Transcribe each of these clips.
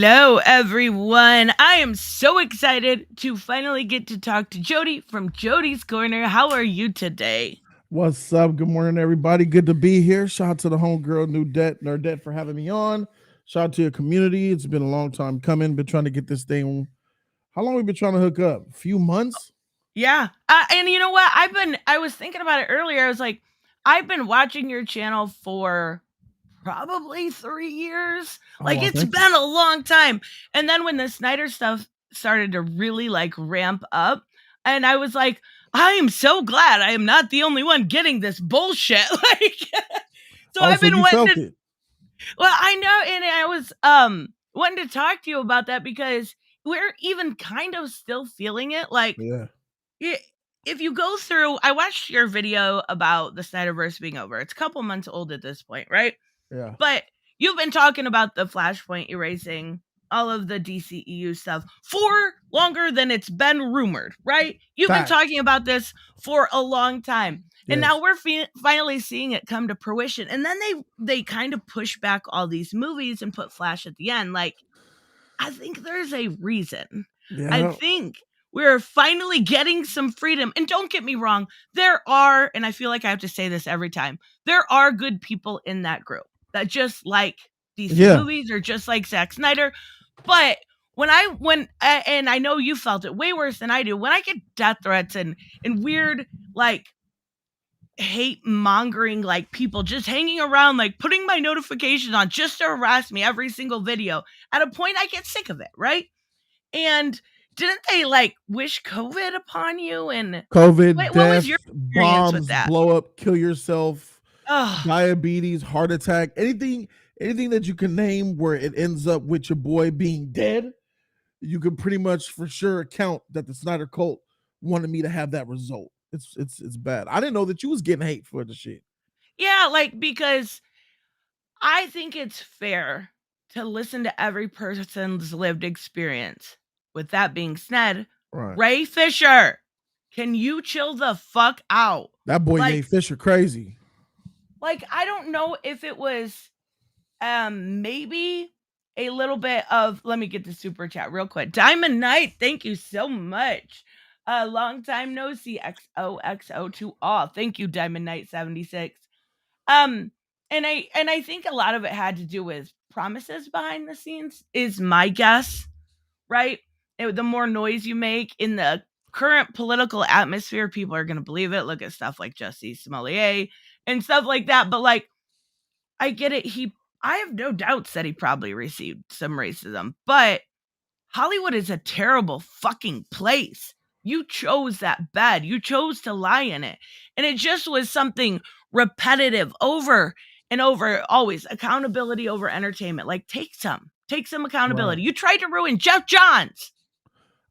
Hello, everyone. I am so excited to finally get to talk to Jody from Jody's Corner. How are you today? What's up? Good morning, everybody. Good to be here. Shout out to the homegirl Nerdette for having me on. Shout out to your community. It's been a long time coming. Been trying to get this thing. How long we been trying to hook up? A few months. Yeah. And you know what? I was thinking about it earlier. I was like, I've been watching your channel for probably 3 years. Oh, Like, well, it's thank you. been a long time. And then when the Snyder stuff started to really ramp up, and I was like, I am so glad I am not the only one getting this bullshit. So I've Also, been you wanting felt to. it. Well, I know, and I was wanting to talk to you about that because we're even kind of still feeling it. Yeah. I if you go through, I watched your video about the Snyderverse being over. It's a couple months old at this point, right? Yeah. But you've been talking about the Flashpoint erasing all of the DCEU stuff for longer than it's been rumored, right? You've been Facts. talking about this for a long time. And now Yes. we're finally seeing it come to fruition. And then they kind of push back all these movies and put Flash at the end. Like, I think there's a reason. I Yeah. think we're finally getting some freedom. And don't get me wrong, there are, and I feel like I have to say this every time, there are good people in that group that just like DC Yeah. movies or just like Zack Snyder. But and I know you felt it way worse than I do, when I get death threats and weird hate mongering people just hanging around putting my notifications on just to harass me every single video, at a point I get sick of it, right? And didn't they wish COVID upon you? And COVID, what was your death, experience with bombs, that? blow up, kill yourself, Oh, diabetes, heart attack, anything that you can name where it ends up with your boy being dead. You can pretty much for sure account that the Snyder cult wanted me to have that result. It's bad. I didn't know that you was getting hate for the shit. yeah, because I think it's fair to listen to every person's lived experience. With that being said, Right. Ray Fisher, can you chill the fuck out? That boy Like, Ye Fisher crazy. I don't know if it was maybe a little bit of, let me get the super chat real quick. Diamond Knight, thank you so much. Long time no see. XOXO to all. Thank you, Diamond Knight 76. Um, and I think a lot of it had to do with promises behind the scenes, is my guess, right? The more noise you make in the current political atmosphere, people are going to believe it. Look at stuff like Jussie Smollett and stuff like that. But I get it. I have no doubts that he probably received some racism, but Hollywood is a terrible fucking place. You chose that bed. You chose to lie in it. And it just was something repetitive over and over, always accountability over entertainment. Take some Right. accountability. You tried to ruin Jeff Johns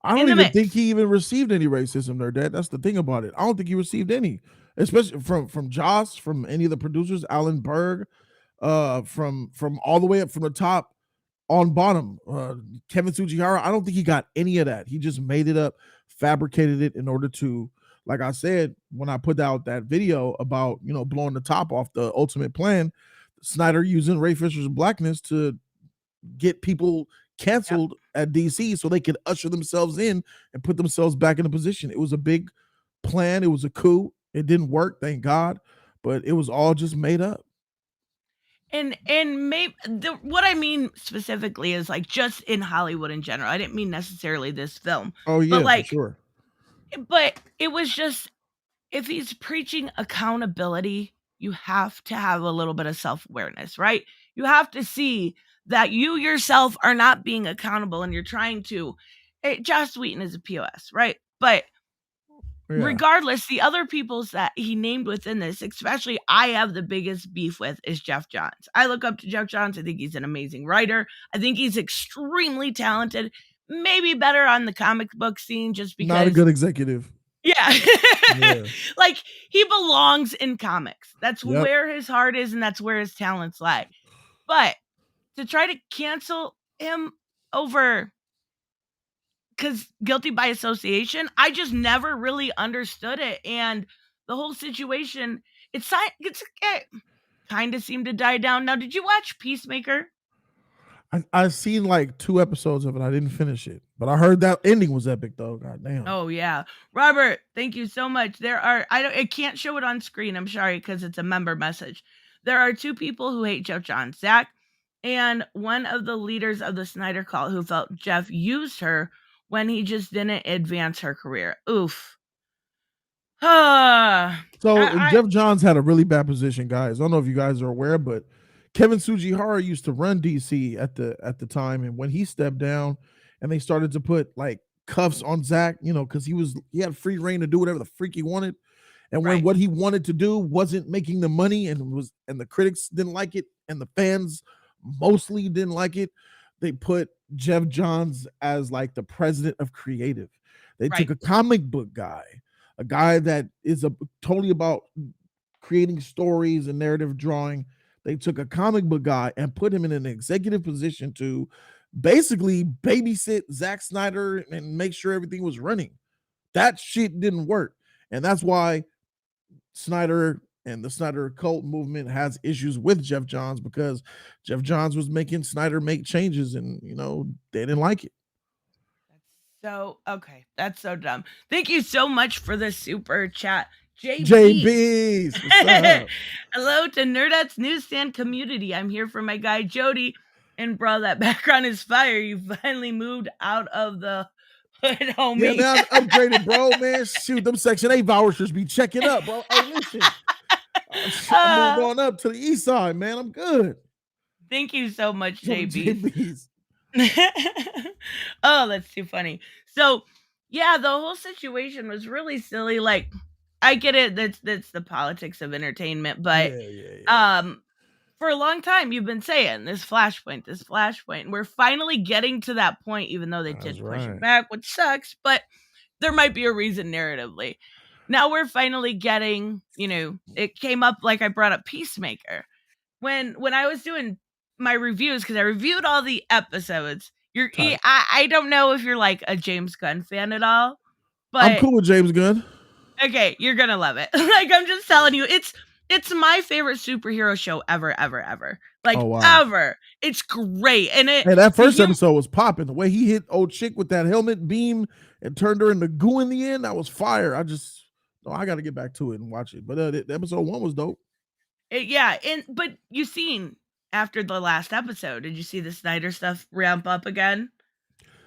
I in don't the even think mix. he even received any racism there, Dad. That's the thing about it. I don't think he received any, especially from Joss, from any of the producers, Alan Berg, from all the way up from the top on bottom. Kevin Tsujihara, I don't think he got any of that. He just made it up, fabricated it in order to, like I said, when I put out that video about, blowing the top off the ultimate plan, Snyder using Ray Fisher's blackness to get people Yep. canceled at DC so they could usher themselves in and put themselves back in a position. It was a big plan. It was a coup. It didn't work, thank God, but it was all just made up. And maybe what I mean specifically is just in Hollywood in general. I didn't mean necessarily this film, Oh but yeah, for sure. but it was just, if he's preaching accountability, you have to have a little bit of self-awareness, right? You have to see that you yourself are not being accountable and you're trying to. Joss Wheaton is a POS, right? But Yeah. regardless, the other peoples that he named within this, especially I have the biggest beef with, is Jeff Johns. I look up to Jeff Johns. I think he's an amazing writer. I think he's extremely talented, maybe better on the comic book scene just Not a because. good executive. Yeah. Yeah. He belongs in comics. That's Yep. where his heart is and that's where his talents lie. But to try to cancel him over because guilty by association, I just never really understood it. And the whole situation, it kind of seemed to die down. Now, did you watch Peacemaker? I seen like 2 episodes of it. I didn't finish it, but I heard that ending was epic though. God damn. Oh yeah. Robert, thank you so much. There are I can't show it on screen. I'm sorry cuz it's a member message. There are two people who hate Jeff Johns, Zach and one of the leaders of the Snyder cult who felt Jeff used her when he just didn't advance her career. Oof. So I Jeff Johns had a really bad position, guys. I don't know if you guys are aware, but Kevin Sujihara used to run DC at the time, and when he stepped down, and they started to put like cuffs on Zach, because he had free reign to do whatever the freak he wanted, and when right. what he wanted to do wasn't making the money, and the critics didn't like it, and the fans mostly didn't like it, they put Jeff Johns as like the president of creative. They Right. took a comic book guy, a guy that is totally about creating stories and narrative drawing. They took a comic book guy and put him in an executive position to basically babysit Zack Snyder and make sure everything was running. That shit didn't work. And that's why Snyder and the Snyder cult movement has issues with Jeff Johns, because Jeff Johns was making Snyder make changes, and they didn't like it. So okay, that's so dumb. Thank you so much for the super chat, JB's, what's up? Hello to Nerdettes newsstand community. I'm here for my guy Jody, and bro, that background is fire. You finally moved out of the hood, homie. Yeah, man, I upgraded, bro. Man, shoot, them Section 8 vouchers be checking up, bro. Hey, listen, I'm moving on up to the east side, man. I'm good. Thank you so much, JB's. Oh, that's too funny. So, yeah, the whole situation was really silly. Like, I get it. That's the politics of entertainment, but for a long time you've been saying this Flashpoint, and we're finally getting to that point, even though they did push it back, which sucks. But there might be a reason narratively. Now we're finally getting. It came up like I brought up Peacemaker when I was doing my reviews, because I reviewed all the episodes. I don't know if you're like a James Gunn fan at all, but I'm cool with James Gunn. Okay, you're gonna love it. Like, I'm just telling you, it's my favorite superhero show ever. Like, oh, wow. Ever. It's great. And that first episode was popping. The way he hit old chick with that helmet beam and turned her into goo in the end, that was fire. I got to get back to it and watch it. But episode 1 was dope. But you seen after the last episode, did you see the Snyder stuff ramp up again?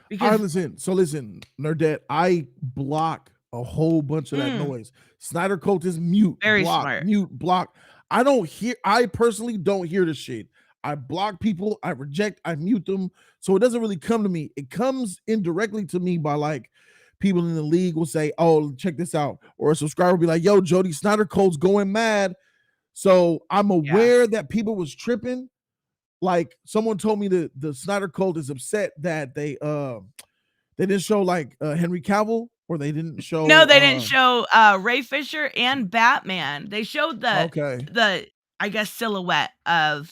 Because listen, Nerdette, I block a whole bunch of that noise. Snyder cult is mute, very block, smart. Mute, block. I personally don't hear the shit. I block people, I reject, I mute them. So it doesn't really come to me. It comes indirectly to me by like people in the league will say, oh, check this out. Or a subscriber will be like, yo, Jody, Snyder cult's going mad. So I'm aware that people was tripping. Like someone told me the Snyder cult is upset that they didn't show like Henry Cavill, or they didn't show. No, they didn't show Ray Fisher and Batman. They showed the I guess silhouette of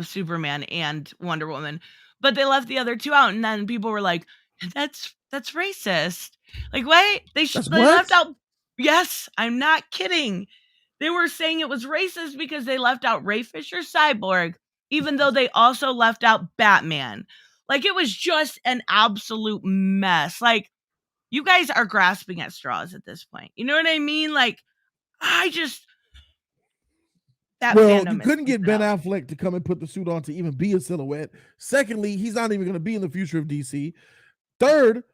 Superman and Wonder Woman, but they left the other two out. And then people were like, "That's racist." Like, wait, they left out. Yes, I'm not kidding. They were saying it was racist because they left out Ray Fisher Cyborg, even though they also left out Batman. Like, it was just an absolute mess. Like, you guys are grasping at straws at this point. You know what I mean? Like, you couldn't get Ben Affleck to come and put the suit on to even be a silhouette. Secondly, he's not even going to be in the future of DC. Third,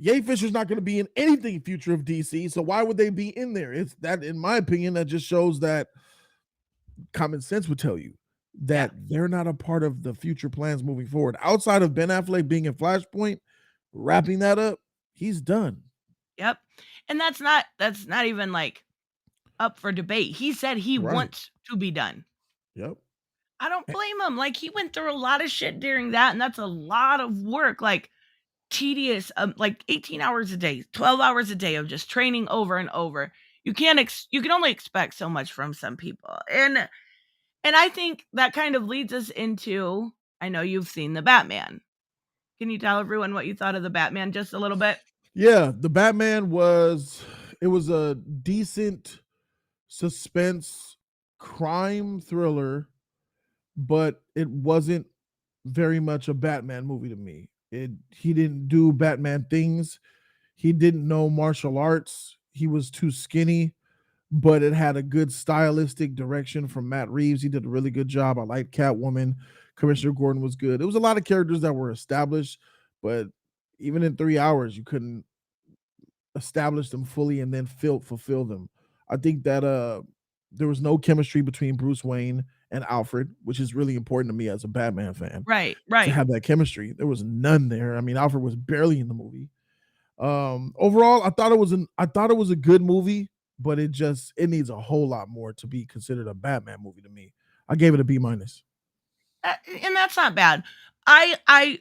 Ray Fisher's not going to be in anything future of DC, so why would they be in there? It's that, in my opinion, that just shows that common sense would tell you that they're not a part of the future plans moving forward. Outside of Ben Affleck being in Flashpoint, wrapping that up, he's done. Yep. And that's not even like up for debate. He said he wants to be done. Yep. I don't blame him. Like, he went through a lot of shit during that, and that's a lot of work. Like, tedious, like 18 hours a day, 12 hours a day of just training over and over. You can only expect so much from some people. And I think that kind of leads us into, I know you've seen the Batman. Can you tell everyone what you thought of the Batman just a little bit? Yeah, the Batman was a decent suspense crime thriller, but it wasn't very much a Batman movie to me. He didn't do Batman things. He didn't know martial arts. He was too skinny, but it had a good stylistic direction from Matt Reeves. He did a really good job. I liked Catwoman. Commissioner Gordon was good. It was a lot of characters that were established, but even in 3 hours, you couldn't establish them fully and then fulfill them. I think that there was no chemistry between Bruce Wayne and Alfred, which is really important to me as a Batman fan Right, to right. have that chemistry. There was none there. I mean, Alfred was barely in the movie. Overall, I thought it was a good movie, but it needs a whole lot more to be considered a Batman movie to me. I gave it a B minus. And that's not bad. I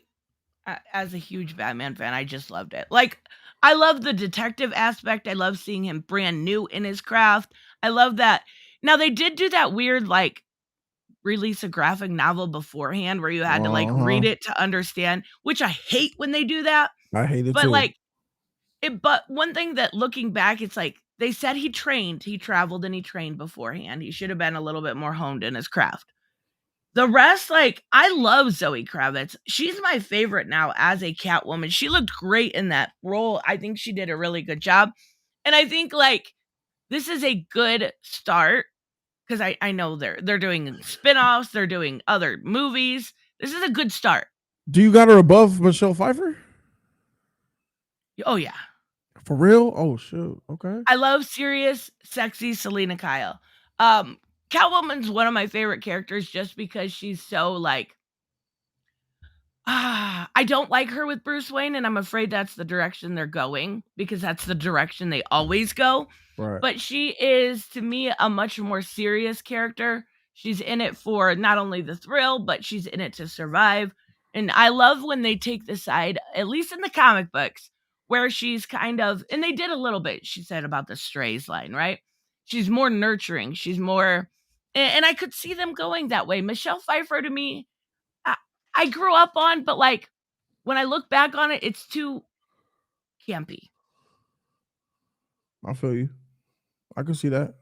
as a huge Batman fan, I just loved it. Like, I love the detective aspect. I love seeing him brand new in his craft. I love that. Now they did do that weird like release a graphic novel beforehand where you had to like Uh-huh. read it to understand, which I hate when they do that. I hate it But too. like but one thing that looking back, it's like they said he traveled and he trained beforehand. He should have been a little bit more honed in his craft. The rest, like, I love Zoe Kravitz. She's my favorite now as a Catwoman. She looked great in that role. I think she did a really good job. And I think like this is a good start because I know they're doing spin-offs, they're doing other movies. This is a good start. Do you got her above Michelle Pfeiffer? Oh yeah. For real? Oh shoot. Okay. I love serious, sexy Selena Kyle. Catwoman's one of my favorite characters just because she's so like I don't like her with Bruce Wayne, and I'm afraid that's the direction they're going because that's the direction they always go. Right. But she is, to me, a much more serious character. She's in it for not only the thrill, but she's in it to survive. And I love when they take the side, at least in the comic books, where she's kind of, and they did a little bit, she said about the strays line, right? She's more nurturing. She's more, and I could see them going that way. Michelle Pfeiffer, to me, I, I grew up on, but like when I look back on it, it's too campy. I feel you. I can see that.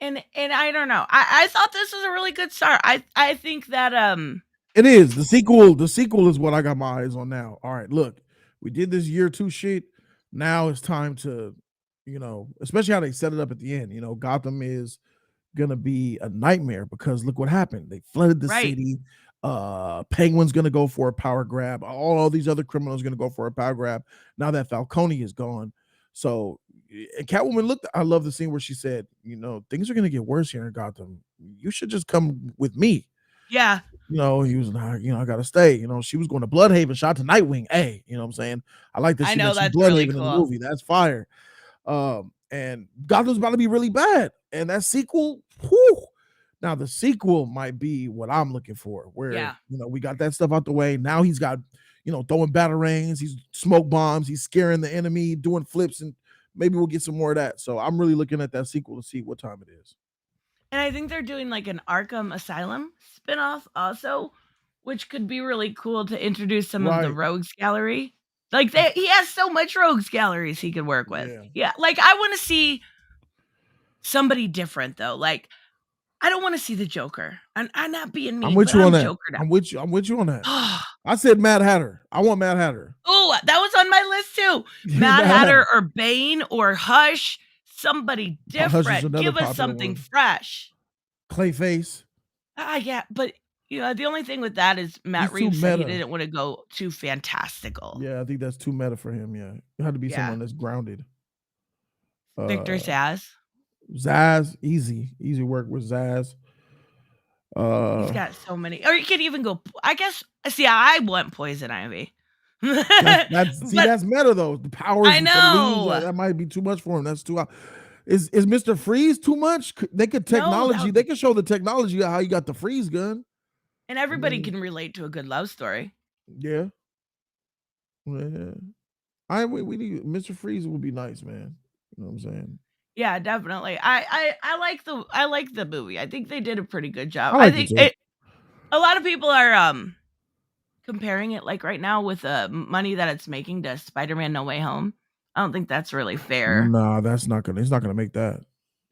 And I don't know. I thought this was a really good start. I think that It is. The sequel is what I got my eyes on now. All right, look, we did this year two shit. Now it's time to, especially how they set it up at the end. Gotham is gonna be a nightmare because look what happened. They flooded the right. city. Penguin's gonna go for a power grab. All these other criminals gonna go for a power grab now that Falcone is gone. So and Catwoman looked. I love the scene where she said, things are gonna get worse here in Gotham. You should just come with me. Yeah. He was like, I gotta stay. She was going to Bloodhaven, shot to Nightwing. Hey, you know what I'm saying? I like that I she know mentioned that's really Bloodhaven in the cool. movie. That's fire. And Gotham's about to be really bad. And that sequel, whew, now the sequel might be what I'm looking for, where Yeah. we got that stuff out the way. Now he's got, throwing batarangs, he's smoke bombs, he's scaring the enemy, doing flips, and maybe we'll get some more of that. So I'm really looking at that sequel to see what time it is. And I think they're doing like an Arkham Asylum spinoff also, which could be really cool to introduce some of the Right. rogues gallery. Like he has so much rogues galleries he could work with. Yeah. Yeah. Like I want to see somebody different though. Like I don't want to see the Joker. And I'm not being I'm mean, with but you on I'm that. Jokered I'm with you. I'm with you on that. out. I said Mad Hatter. I want Mad Hatter. Oh, that was on my list too. Give me Mad Mad Hatter Hatter. or Bane or Hush, somebody Hush is different. another Give us popular something one. fresh. Clayface. Yeah, but the only thing with that is Matt He's too Reeves said he meta. didn't want to go too fantastical. Yeah, I think that's too meta for him. Yeah, it had to be Yeah. someone that's grounded. Victor Uh, Zaz. Zaz, easy work with Zaz. He's Uh, got so many. Or you could even go, I guess, see, I want Poison Ivy. But that's meta though. The powers I with the leaves know. that might be too much for him. That's too. Is Mister Freeze too much? They could No, technology. They could show the technology of how you got the freeze gun. and I everybody mean, can relate to a good love story. yeah, yeah. We need Mr. Freeze would be nice, man. You know what I'm saying? Yeah, definitely. I like the movie. I think they did a pretty good job. I I liked it think too. a lot of people are comparing it like right now with the money that it's making to Spider-Man No Way Home. I don't think that's really fair. Nah, that's not gonna. He's not gonna make that.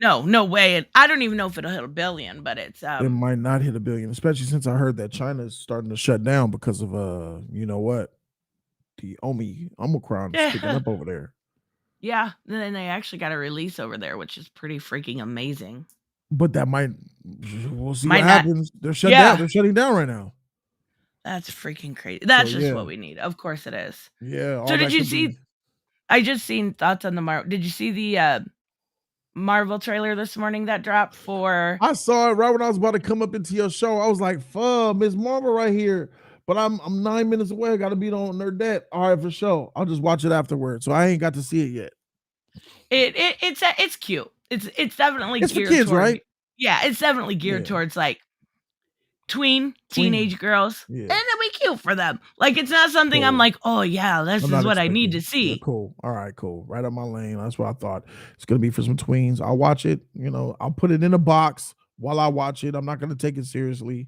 No way. And I don't even know if it'll hit $1 billion, but it's It might not hit $1 billion, especially since I heard that China is starting to shut down because of you know what, the Omicron sticking up over there. Yeah, and then they actually got a release over there, which is pretty freaking amazing. But that might, we'll see Might what not. happens. They're shut down. Yeah, They're shutting down right now. that's freaking crazy. So That's just yeah, what we need. Of course it is. yeah, So all did that you could be. see? I just seen thoughts on the Marvel. Did you see the Marvel trailer this morning that dropped for? I saw it right when I was about to come up into your show. I was like, "Fuck, Miss Marvel right here." But I'm 9 minutes away. I got to be on Nerdette. All right, for sure. I'll just watch it afterwards. So I ain't got to see it yet. It's cute. It's definitely It's for geared kids, toward. right? Yeah, it's definitely geared Yeah, towards like tween. teenage girls, Yeah, and it'll be cute for them. Like it's not something I'm cool. like, oh yeah, this I'm is not what I need to expecting. Yeah, see. cool. All right, cool. Right up my lane. That's what I thought. It's gonna be for some tweens. I'll watch it. You know, I'll put it in a box while I watch it. I'm not gonna take it seriously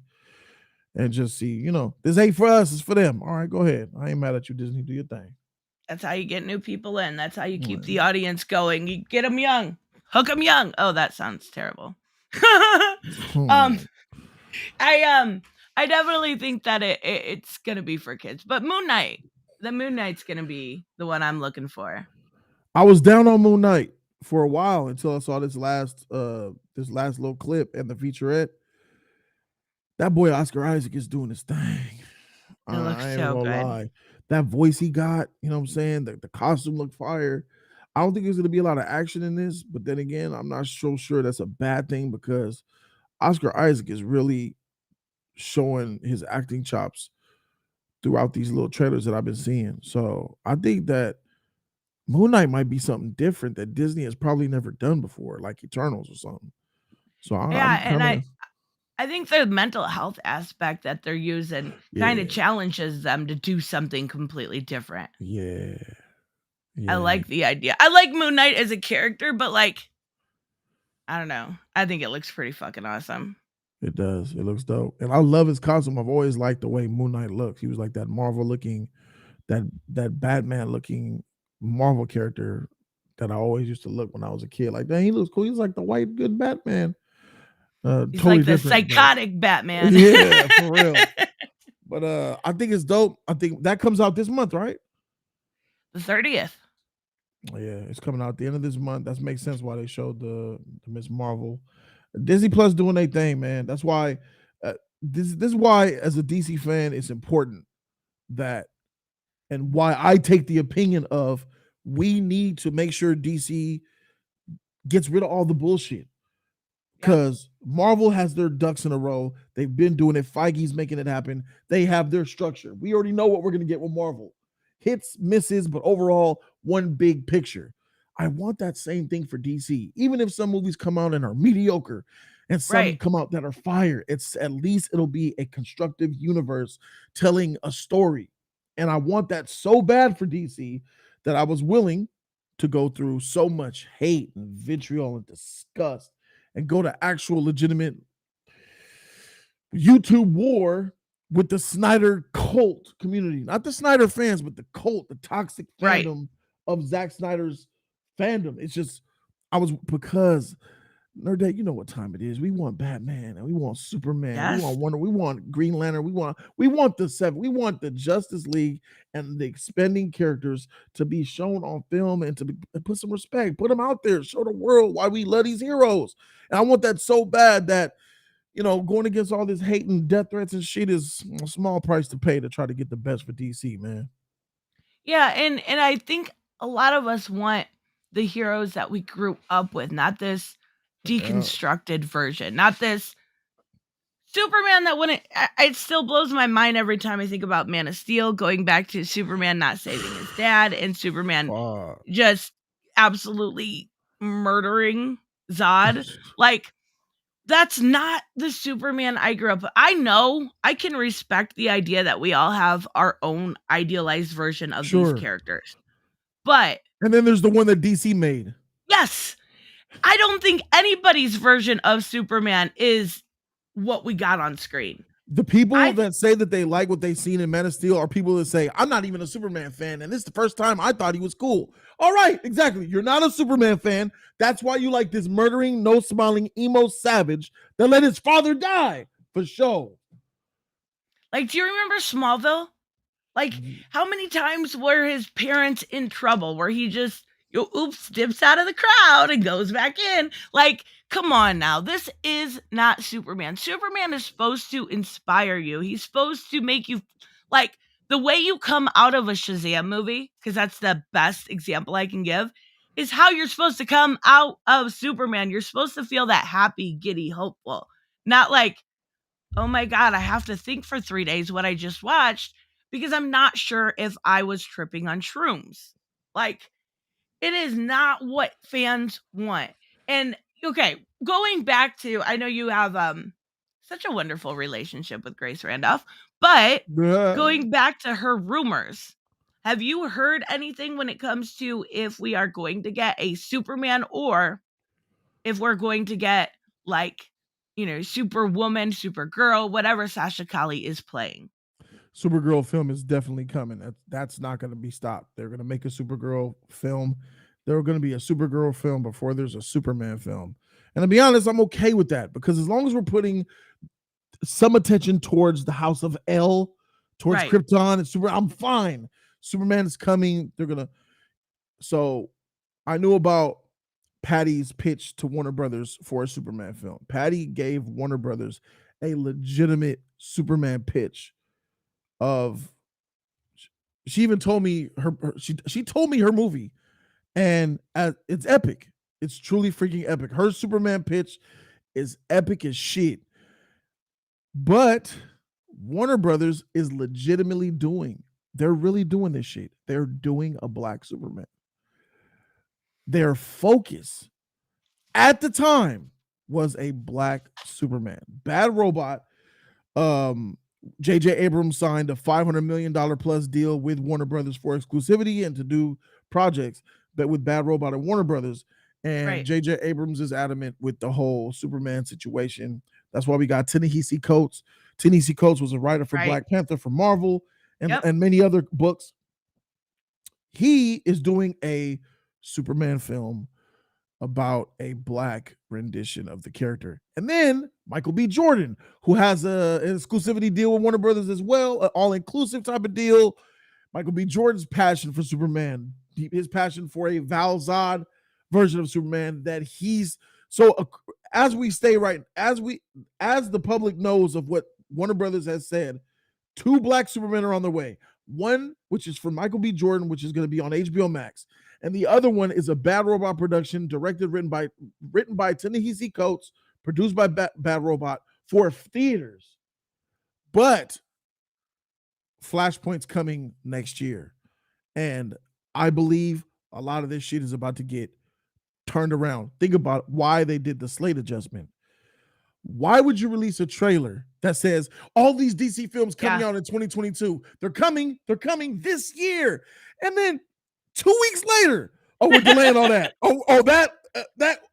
and just see. You know, this ain't for us. It's for them. All right, go ahead. I ain't mad at you, Disney. Do your thing. That's how you get new people in. That's how you keep the Mm. audience going. You get them young, hook them young. Oh, that sounds terrible. um, Hmm. I definitely think that it's gonna be for kids, but the Moon Knight's gonna be the one I'm looking for. I was down on Moon Knight for a while until I saw this last little clip and the featurette. That boy Oscar Isaac is doing his thing. It looks I ain't even so gonna good. lie. That voice he got, you know what I'm saying? The costume looked fire. I don't think there's gonna be a lot of action in this, but then again, I'm not so sure that's a bad thing because Oscar Isaac is really showing his acting chops throughout these little trailers that I've been seeing. So I think that Moon Knight might be something different that Disney has probably never done before, like Eternals or something. So Yeah, I'm and kind of I think the mental health aspect that they're using kind of yeah, challenges them to do something completely different. yeah, I yeah. like the idea. I like Moon Knight as a character, but like, I don't know. I think it looks pretty fucking awesome. It does. It looks dope, and I love his costume. I've always liked the way Moon Knight looks. He was like that Marvel looking, that Batman looking Marvel character that I always used to look when I was a kid. Like, dang, he looks cool. He's like the white good Batman. He's Totally like the different, but psychotic Batman. yeah, for real. But I think it's dope. I think that comes out this month, right? The 30th. Yeah, it's coming out at the end of this month. That makes sense why they showed the Miss Marvel. Disney Plus doing their thing, man. That's why this is why as a DC fan it's important that and why I take the opinion of we need to make sure DC gets rid of all the bullshit Yep. because Marvel has their ducks in a row. They've been doing it. Feige's making it happen. They have their structure. We already know what we're going to get with Marvel. Hits, misses, but overall, one big picture. I want that same thing for DC. Even if some movies come out and are mediocre and some Right. come out that are fire, it's at least it'll be a constructive universe telling a story. And I want that so bad for DC that I was willing to go through so much hate and vitriol and disgust and go to actual legitimate YouTube war with the Snyder cult community. Not the Snyder fans, but the cult, the toxic Right. fandom of Zack Snyder's fandom. It's just, I was because Nerd Day, you know what time it is. We want Batman and we want Superman. We Yes. want Wonder. We want Green Lantern. We want the seven. We want the Justice League and the expanding characters to be shown on film and to put some respect. Put them out there. Show the world why we love these heroes. And I want that so bad that going against all this hate and death threats and shit is a small price to pay to try to get the best for DC, man. Yeah, and I think a lot of us want the heroes that we grew up with, not this Yeah, deconstructed version, not this Superman that wouldn't. It still blows my mind every time I think about Man of Steel, going back to Superman not saving his dad and Superman fuck. just absolutely murdering Zod. Like, that's not the Superman I grew up with. I know I can respect the idea that we all have our own idealized version of these Sure. characters. But And then there's the one that DC made. yes, I don't think anybody's version of Superman is what we got on screen. The people that say that they like what they've seen in Man of Steel are people that say, I'm not even a Superman fan, and this is the first time I thought he was cool. All right, exactly. You're not a Superman fan. That's why you like this murdering, no smiling, emo savage that let his father die for show. Like, do you remember Smallville? Like, how many times were his parents in trouble where he just, oops, dips out of the crowd and goes back in? Like, come on now. This is not Superman. Superman is supposed to inspire you. He's supposed to make you, like, the way you come out of a Shazam movie, because that's the best example I can give, is how you're supposed to come out of Superman. You're supposed to feel that happy, giddy, hopeful. Not like, oh my God, I have to think for 3 days what I just watched because I'm not sure if I was tripping on shrooms. Like, it is not what fans want. And okay, going back to, I know you have such a wonderful relationship with Grace Randolph, but going back to her rumors, have you heard anything when it comes to if we are going to get a Superman or if we're going to get like, Superwoman, Supergirl, whatever Sasha Calle is playing? Supergirl film is definitely coming. That's not going to be stopped. They're going to make a Supergirl film. There's going to be a Supergirl film before there's a Superman film. And to be honest, I'm okay with that because as long as we're putting some attention towards the House of El, towards Krypton and Super, I'm fine. Superman is coming. They're going to. So I knew about Patty's pitch to Warner Brothers for a Superman film. Patty gave Warner Brothers a legitimate Superman pitch of, she even told me she told me her movie, and it's epic. It's truly freaking epic. Her Superman pitch is epic as shit. But Warner Brothers is legitimately they're really doing this shit. They're doing a black Superman. Their focus at the time was a black Superman. Bad Robot, J.J. Abrams signed a $500 million plus deal with Warner Brothers for exclusivity and to do projects, but with Bad Robot and Warner Brothers. And J.J. Abrams is adamant with the whole Superman situation. That's why we got Ta-Nehisi Coates. Ta-Nehisi Coates was a writer for Black Panther for Marvel and many other books. He is doing a Superman film about a black rendition of the character. And then Michael B. Jordan, who has an exclusivity deal with Warner Brothers as well, an all-inclusive type of deal. Michael B. Jordan's passion for Superman, his passion for a Val-zad version of Superman that he's so as we stay right, as the public knows of what Warner Brothers has said, 2 black Supermen are on their way. One, which is for Michael B. Jordan, which is going to be on HBO Max. And the other one is a Bad Robot production, written by Ta-Nehisi Coates, produced by Bad Robot for theaters. But Flashpoint's coming next year. And I believe a lot of this shit is about to get turned around. Think about why they did the slate adjustment. Why would you release a trailer that says all these DC films coming out in 2022? They're coming this year. And then 2 weeks later, we're delaying all that.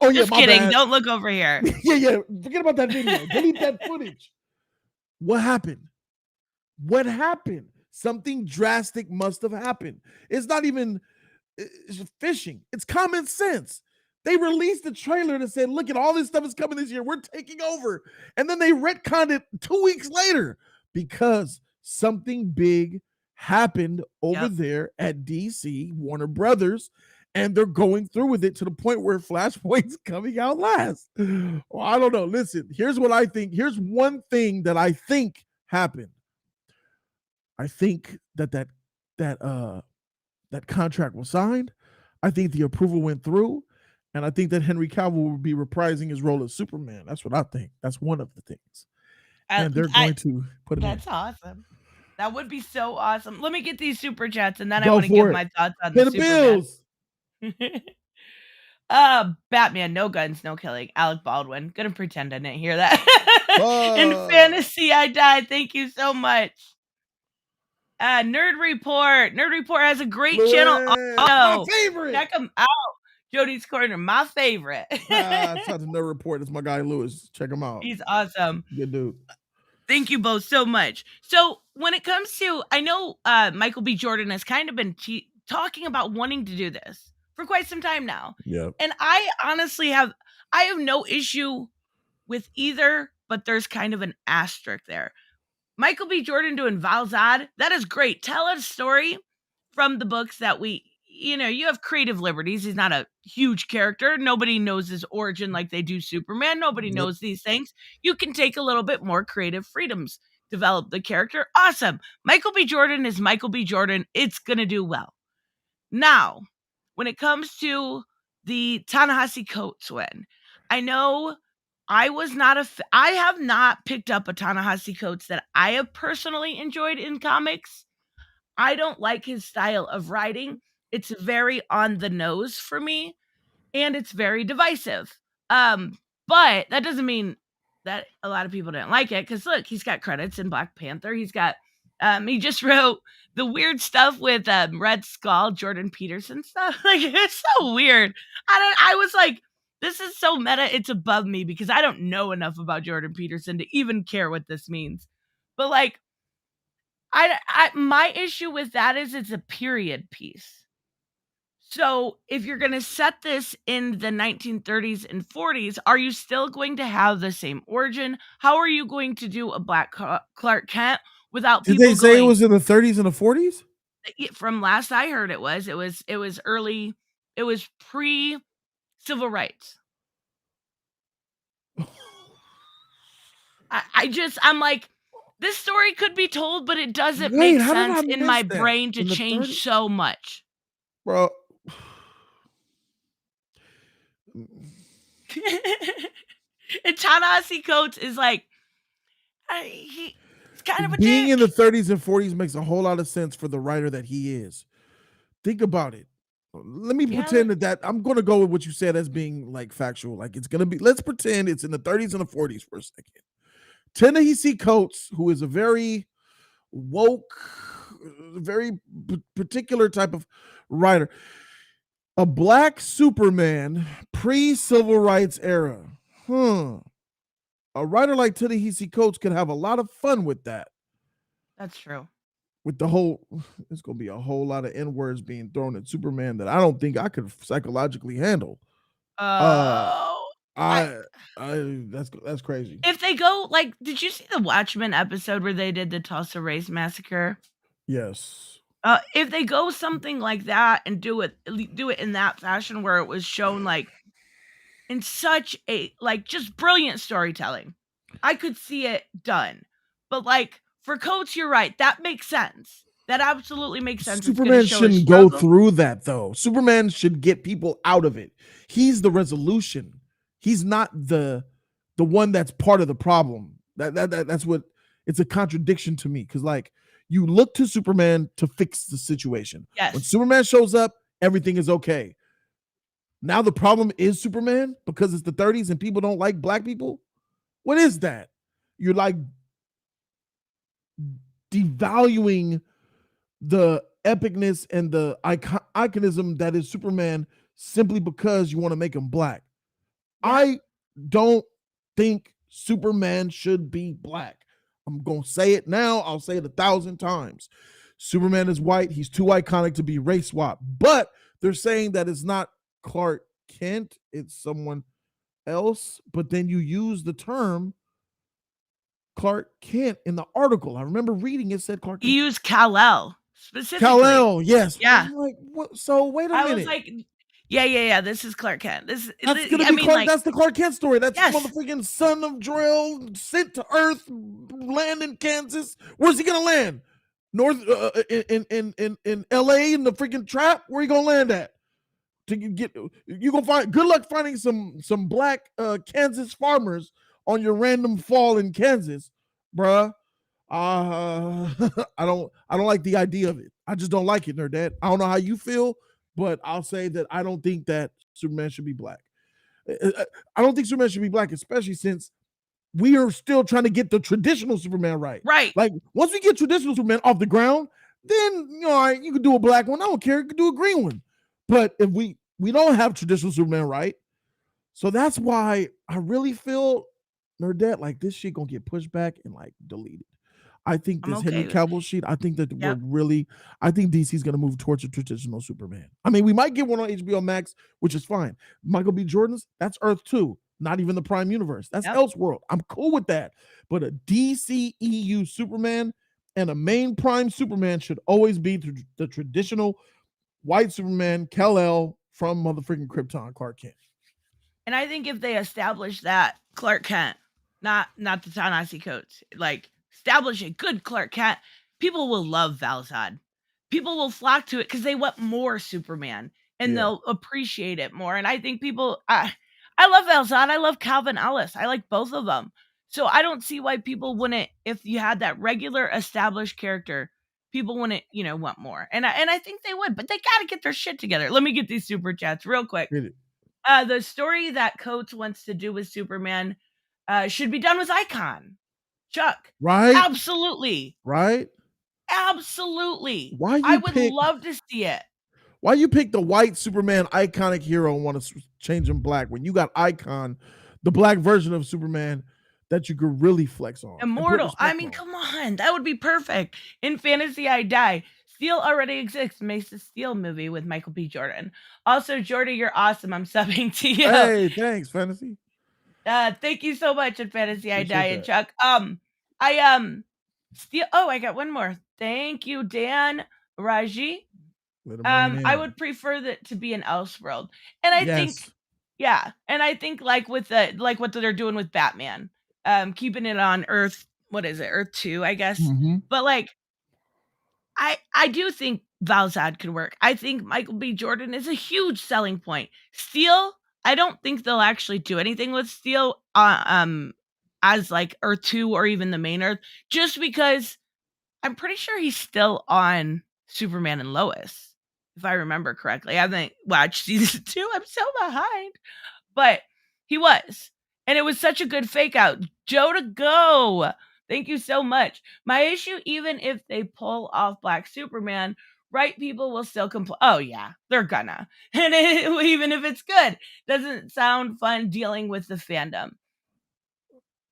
Just kidding. Bad. Don't look over here. yeah. Forget about that video. Delete that footage. What happened? Something drastic must have happened. It's not even fishing. It's common sense. They released the trailer that said, look at all this stuff is coming this year. We're taking over. And then they retconned it 2 weeks later because something big happened over there at DC, Warner Brothers, and they're going through with it to the point where Flashpoint's coming out last. Well, I don't know. Listen, here's what I think. Here's one thing that I think happened. I think that contract was signed. I think the approval went through. And I think that Henry Cavill will be reprising his role as Superman. That's what I think. That's one of the things. And they're going to put it in. That's awesome. That would be so awesome. Let me get these super chats, and then I want to give my thoughts on the bills. Batman, no guns, no killing. Alec Baldwin. Gonna pretend I didn't hear that. In fantasy, I died. Thank you so much. Nerd Report. Nerd Report has a great channel. My favorite. Check him out. Jody's Corner, my favorite. Shout out to Nerd Report. It's my guy Lewis. Check him out. He's awesome. Good dude. Thank you both so much. So when it comes to, I know Michael B. Jordan has kind of been talking about wanting to do this for quite some time now. Yeah. And I honestly have no issue with either, but there's kind of an asterisk there. Michael B. Jordan doing Val-zad, that is great. Tell a story from the books that you have creative liberties. He's not a huge character. Nobody knows his origin like they do Superman. Nobody Yep. knows these things. You can take a little bit more creative freedoms, develop the character. Awesome. Michael B. Jordan is Michael B. Jordan. It's going to do well. Now, when it comes to the Ta-Nehisi Coates win, I know I have not picked up a Ta-Nehisi Coates that I have personally enjoyed in comics. I don't like his style of writing. It's very on the nose for me, and it's very divisive. But that doesn't mean that a lot of people didn't like it, because look, he's got credits in Black Panther. He's got he just wrote the weird stuff with Red Skull, Jordan Peterson stuff. Like, it's so weird. I was like, this is so meta, it's above me, because I don't know enough about Jordan Peterson to even care what this means. But like, my issue with that is it's a period piece. So if you're going to set this in the 1930s and 40s, are you still going to have the same origin? How are you going to do a Black Clark Kent without Did people they say going, it was in the 30s and the 40s? From last I heard, it was early, it was pre-civil rights. I'm like, this story could be told, but it doesn't make sense in my brain to change so much. Bro. And Ta-Nehisi Coates is like, he's kind of a being dick. in the 30s and 40s makes a whole lot of sense for the writer that he is. Think about it. Let me pretend that I'm going to go with what you said as being like factual. Like, it's going to be, let's pretend it's in the 30s and the 40s for a second. Ta-Nehisi Coates, who is a very woke, very particular type of writer, a Black Superman pre-civil rights era. A writer like Ta-Nehisi Coates could have a lot of fun with that. That's true. With the whole, it's going to be a whole lot of N-words being thrown at Superman that I don't think I could psychologically handle. That's crazy. If they go, like, did you see the Watchmen episode where they did the Tulsa Race Massacre? Yes. If they go something like that and do it in that fashion where it was shown like in such a like just brilliant storytelling, I could see it done. But like for Coates, you're right. That makes sense. That absolutely makes sense. Superman shouldn't go through that though. Superman should get people out of it. He's the resolution. He's not the one that's part of the problem. That's what, it's a contradiction to me, because like, you look to Superman to fix the situation. Yes. When Superman shows up, everything is okay. Now the problem is Superman because it's the 30s and people don't like Black people. What is that? You're like devaluing the epicness and the iconism that is Superman simply because you want to make him Black. Yeah. I don't think Superman should be Black. I'm going to say it now. I'll say it 1,000 times. Superman is white. He's too iconic to be race swapped. But they're saying that it's not Clark Kent. It's someone else. But then you use the term Clark Kent in the article. I remember reading it said Clark Kent. You use Kal-El specifically. Kal-El, yes. Yeah. I'm like, what? So wait a minute. I was like, yeah. This is Clark Kent. That's the Clark Kent story. That's the motherfucking son of Jor-El sent to Earth, land in Kansas. Where's he gonna land? North in LA in the freaking trap. Where you gonna land at? You gonna find good luck finding some Black Kansas farmers on your random fall in Kansas, bruh. I don't like the idea of it. I just don't like it, Nerd Dad. I don't know how you feel, but I'll say that I don't think that Superman should be Black. I don't think Superman should be Black, especially since we are still trying to get the traditional Superman right. Right. Like, once we get traditional Superman off the ground, then, you can do a Black one. I don't care. You can do a green one. But if we don't have traditional Superman right, so that's why I really feel Nerdette, like this shit gonna get pushed back and like deleted. I think I'm this Henry okay with Cavill shit, I think that Yep. I think DC's gonna move towards a traditional Superman. I mean, we might get one on HBO Max, which is fine. Michael B. Jordan's, that's Earth 2, not even the Prime Universe. That's Yep. Elseworld. I'm cool with that. But a DCEU Superman and a main Prime Superman should always be the traditional white Superman, Kal-El from motherfucking Krypton, Clark Kent. And I think if they establish that Clark Kent, not the Ta-Nehisi Coates, like establish a good Clark Kent, people will love Val-zad. People will flock to it because they want more Superman and Yeah. they'll appreciate it more. And I think people, I love Val-zad. I love Calvin Ellis. I like both of them. So I don't see why people wouldn't, if you had that regular established character, people wouldn't, want more. And I think they would, but they got to get their shit together. Let me get these super chats real quick. Hit it. The story that Coates wants to do with Superman should be done with Icon. Chuck. Right? Absolutely. Right? Absolutely. Why I you would pick love to see it. why you pick the white Superman iconic hero and want to change him black when you got Icon, the black version of Superman that you could really flex on? and put Immortal. I respect mean, on? come on. That would be perfect. In Fantasy I Die. Steel already exists. Makes the Steel movie with Michael B. Jordan. Also, Jody, you're awesome. I'm subbing to you. Hey, thanks, Fantasy. Thank you so much in Fantasy I Die Appreciate and that. Chuck. I Steel. Oh, I got one more. Thank you, Dan Raji. Let him rain I in. would prefer that to be an Elseworld. And I think, Yes. yeah, and I think like with what they're doing with Batman, keeping it on Earth, what is it, Earth 2, I guess. Mhm. But like I do think Val-zad could work. I think Michael B. Jordan is a huge selling point. Steel, I don't think they'll actually do anything with Steel as like Earth 2 or even the main Earth, just because I'm pretty sure he's still on Superman and Lois, if I remember correctly. I haven't watched season 2. I'm so behind. But he was. And it was such a good fake out. Joe to go. Thank you so much. My issue, even if they pull off Black Superman, right people will still complain. Oh, yeah, they're gonna. And even if it's good, doesn't sound fun dealing with the fandom.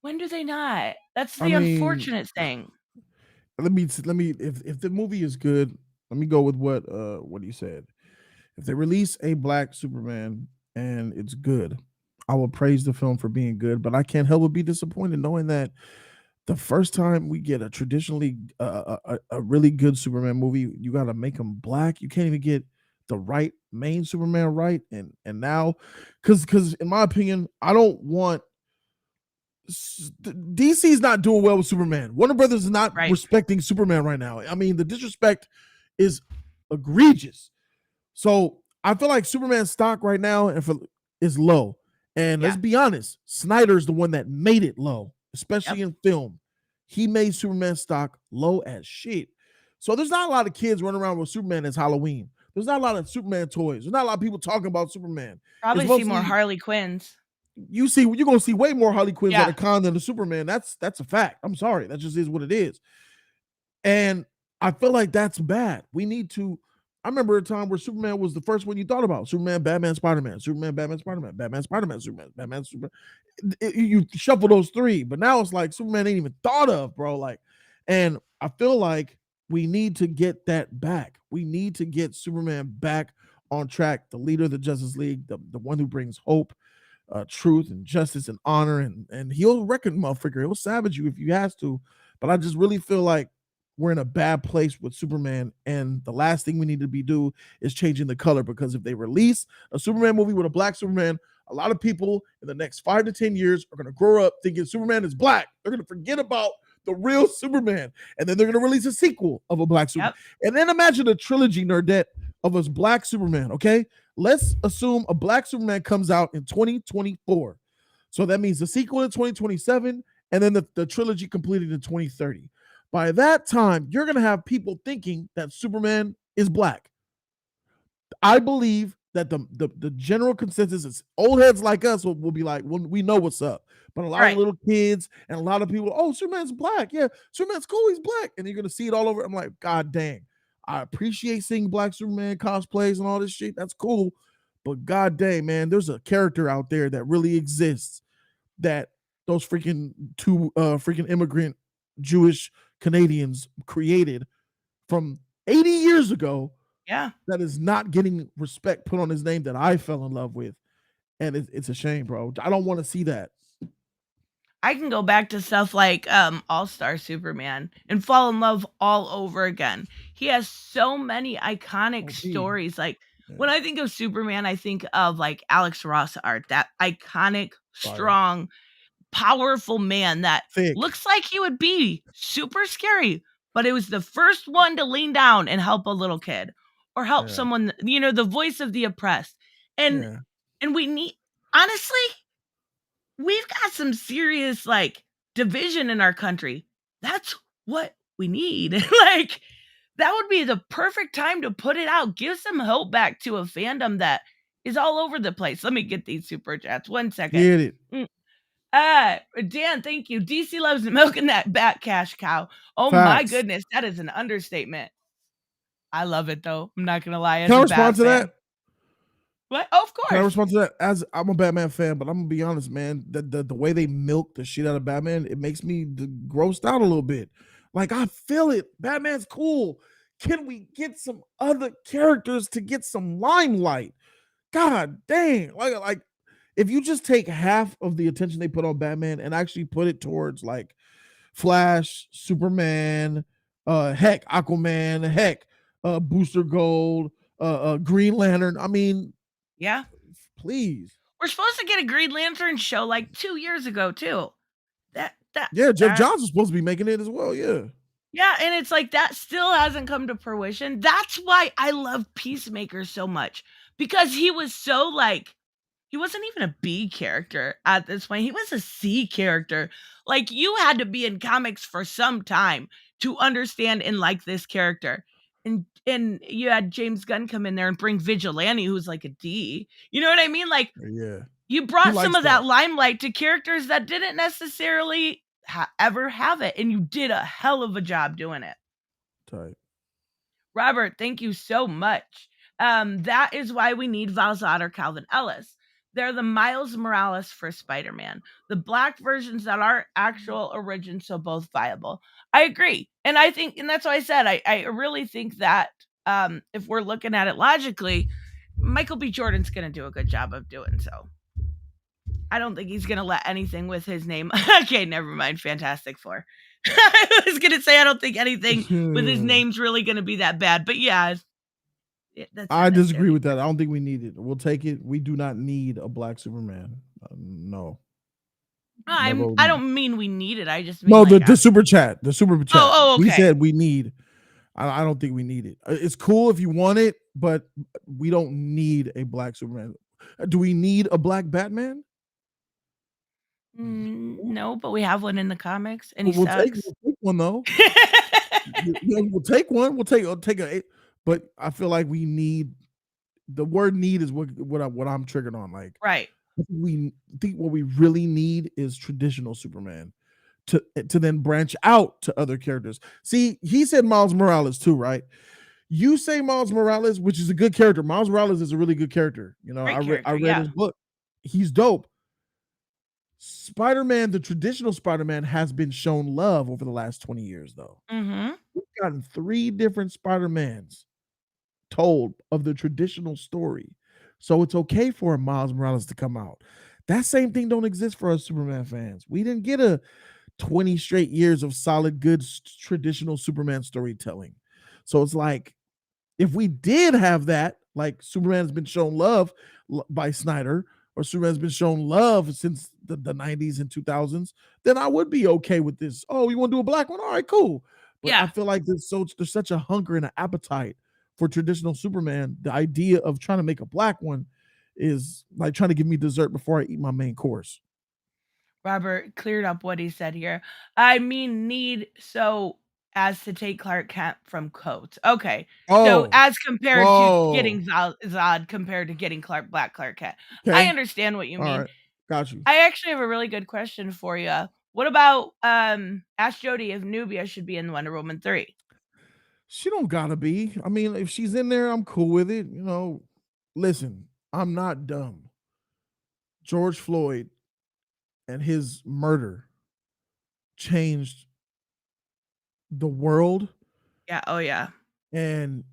When do they not? That's I the mean, unfortunate thing. let me if the movie is good, let me go with what he said. If they release a black Superman and it's good, I will praise the film for being good, but I can't help but be disappointed knowing that the first time we get a traditionally a really good Superman movie, you got to make him black. You can't even get the right main Superman right, and now, because in my opinion, I don't want DC's not doing well with Superman. Warner Brothers is not Right. respecting Superman right now. I mean, the disrespect is egregious. So I feel like Superman stock right now is low. And let's be honest, Snyder's the one that made it low, especially in film. He made Superman stock low as shit. So there's not a lot of kids running around with Superman as Halloween. There's not a lot of Superman toys. There's not a lot of people talking about Superman. Probably see more Harley Quinns. You're gonna see way more Harley Quinns at a con than the Superman. That's a fact. I'm sorry. That just is what it is. And I feel like that's bad. We need to. I remember a time where Superman was the first one you thought about. Superman, Batman, Spider-Man, Superman, Batman, Spider-Man, Batman, Spider-Man, Superman, Batman, Superman. You shuffle those three, but now it's like Superman ain't even thought of, bro. Like, and I feel like we need to get that back. We need to get Superman back on track, the leader of the Justice League, the one who brings hope, truth and justice and honor, and he'll reckon, motherfucker. He'll savage you if you has to. But I just really feel like we're in a bad place with Superman, and the last thing we need to do is changing the color, because if they release a Superman movie with a black Superman, a lot of people in the next 5 to 10 years are going to grow up thinking Superman is black. They're going to forget about the real Superman, and then they're going to release a sequel of a black Superman. And then imagine a trilogy, Nerdette, of a black Superman, okay? Let's assume a black Superman comes out in 2024. So that means the sequel in 2027, and then the trilogy completed in 2030. By that time, you're going to have people thinking that Superman is black. I believe that the general consensus is old heads like us will be like, well, we know what's up. But a lot of little kids and a lot of people, oh, Superman's black. Yeah, Superman's cool. He's black. And you're going to see it all over. I'm like, God dang. I appreciate seeing black Superman cosplays and all this shit. That's cool. But God dang, man, there's a character out there that really exists that those freaking two freaking immigrant Jewish Canadians created from 80 years ago Yeah. that is not getting respect put on his name that I fell in love with. And it's a shame, bro. I don't want to see that. I can go back to stuff like All-Star Superman and fall in love all over again. He has so many iconic OP. stories. Like Yeah. when I think of Superman, I think of like Alex Ross art, that iconic, Fire. strong, powerful man that Thick. looks like he would be super scary, but it was the first one to lean down and help a little kid or help Yeah. someone, the voice of the oppressed. And Yeah. and we need, honestly, we've got some serious like division in our country. That's what we need. Like that would be the perfect time to put it out. Give some hope back to a fandom that is all over the place. Let me get these super chats. 1 second. Get it. Dan, thank you. DC loves milking that bat cash cow. Oh my Facts. goodness, that is an understatement. I love it though. I'm not gonna lie, as Can I a respond bat to fan. that? What? Oh, of Can I course. respond to that? As I'm a Batman fan, but I'm gonna be honest, man. The way they milk the shit out of Batman, it makes me grossed out a little bit. Like I feel it. Batman's cool. Can we get some other characters to get some limelight? God dang! Like if you just take half of the attention they put on Batman and actually put it towards like Flash, Superman, heck, Aquaman, heck, Booster Gold, Green Lantern. I mean, Yeah. please. We're supposed to get a Green Lantern show like 2 years ago too. Yeah, Jeff That Johns is supposed to be making it as well. Yeah. Yeah, and it's like that still hasn't come to fruition. That's why I love Peacemaker so much because he was so like he wasn't even a B character at this point. He was a C character. Like you had to be in comics for some time to understand and like this character. And you had James Gunn come in there and bring Vigilante, who's like a D. You know what I mean? Like Yeah. you He brought some likes of that that limelight to characters that didn't necessarily ever have it, and you did a hell of a job doing it. type. Robert, thank you so much. That is why we need Val-zad or Calvin Ellis. They're the Miles Morales for Spider-Man. The black versions that are actual origins, so both viable. I agree. And I think, and that's why I said, I really think that if we're looking at it logically, Michael B. Jordan's going to do a good job of doing so. I don't think he's gonna let anything with his name. Okay, never mind. Fantastic Four. I was gonna say I don't think anything with his name's really gonna be that bad, but yeah, that's I not disagree necessarily. with that. I don't think we need it. We'll take it. We do not need a black Superman. No. Never. I don't mean we need it. I just mean No, like the super chat. The super chat. oh, We okay. said we need. I don't think we need it. It's cool if you want it, but we don't need a black Superman. Do we need a black Batman? No, but we have one in the comics, and he We'll take sucks. one though. Yeah, we'll take one. We'll take a. But I feel like we need the word "need" is what I'm triggered on. Like Right. we think what we really need is traditional Superman to then branch out to other characters. See, he said Miles Morales too, right? You say Miles Morales, which is a good character. Miles Morales is a really good character. You know, Great I character, read yeah. his book. He's dope. Spider-Man, the traditional Spider-Man, has been shown love over the last 20 years, though. Mm-hmm. We've gotten 3 different Spider-Mans told of the traditional story. So it's okay for Miles Morales to come out. That same thing don't exist for us Superman fans. We didn't get a 20 straight years of solid, good, traditional Superman storytelling. So it's like, if we did have that, like Superman has been shown love by Snyder, or Superman has been shown love since the 90s and 2000s, then I would be okay with this. Oh, you want to do a black one? All right, cool. But I Yeah. feel like there's such a hunger and an appetite for traditional Superman. The idea of trying to make a black one is like trying to give me dessert before I eat my main course. Robert cleared up what he said here. I mean, need so as to take Clark Kent from Coates. Okay. So Oh, as compared to whoa. getting Zod compared to getting Black Clark Kent. I Okay. understand what you All mean. right. Got you. I actually have a really good question for you. What about ask Jody if Nubia should be in Wonder Woman 3? She don't gotta be. I mean, if she's in there, I'm cool with it. You know, listen, I'm not dumb. George Floyd and his murder changed the world Yeah. Oh yeah. and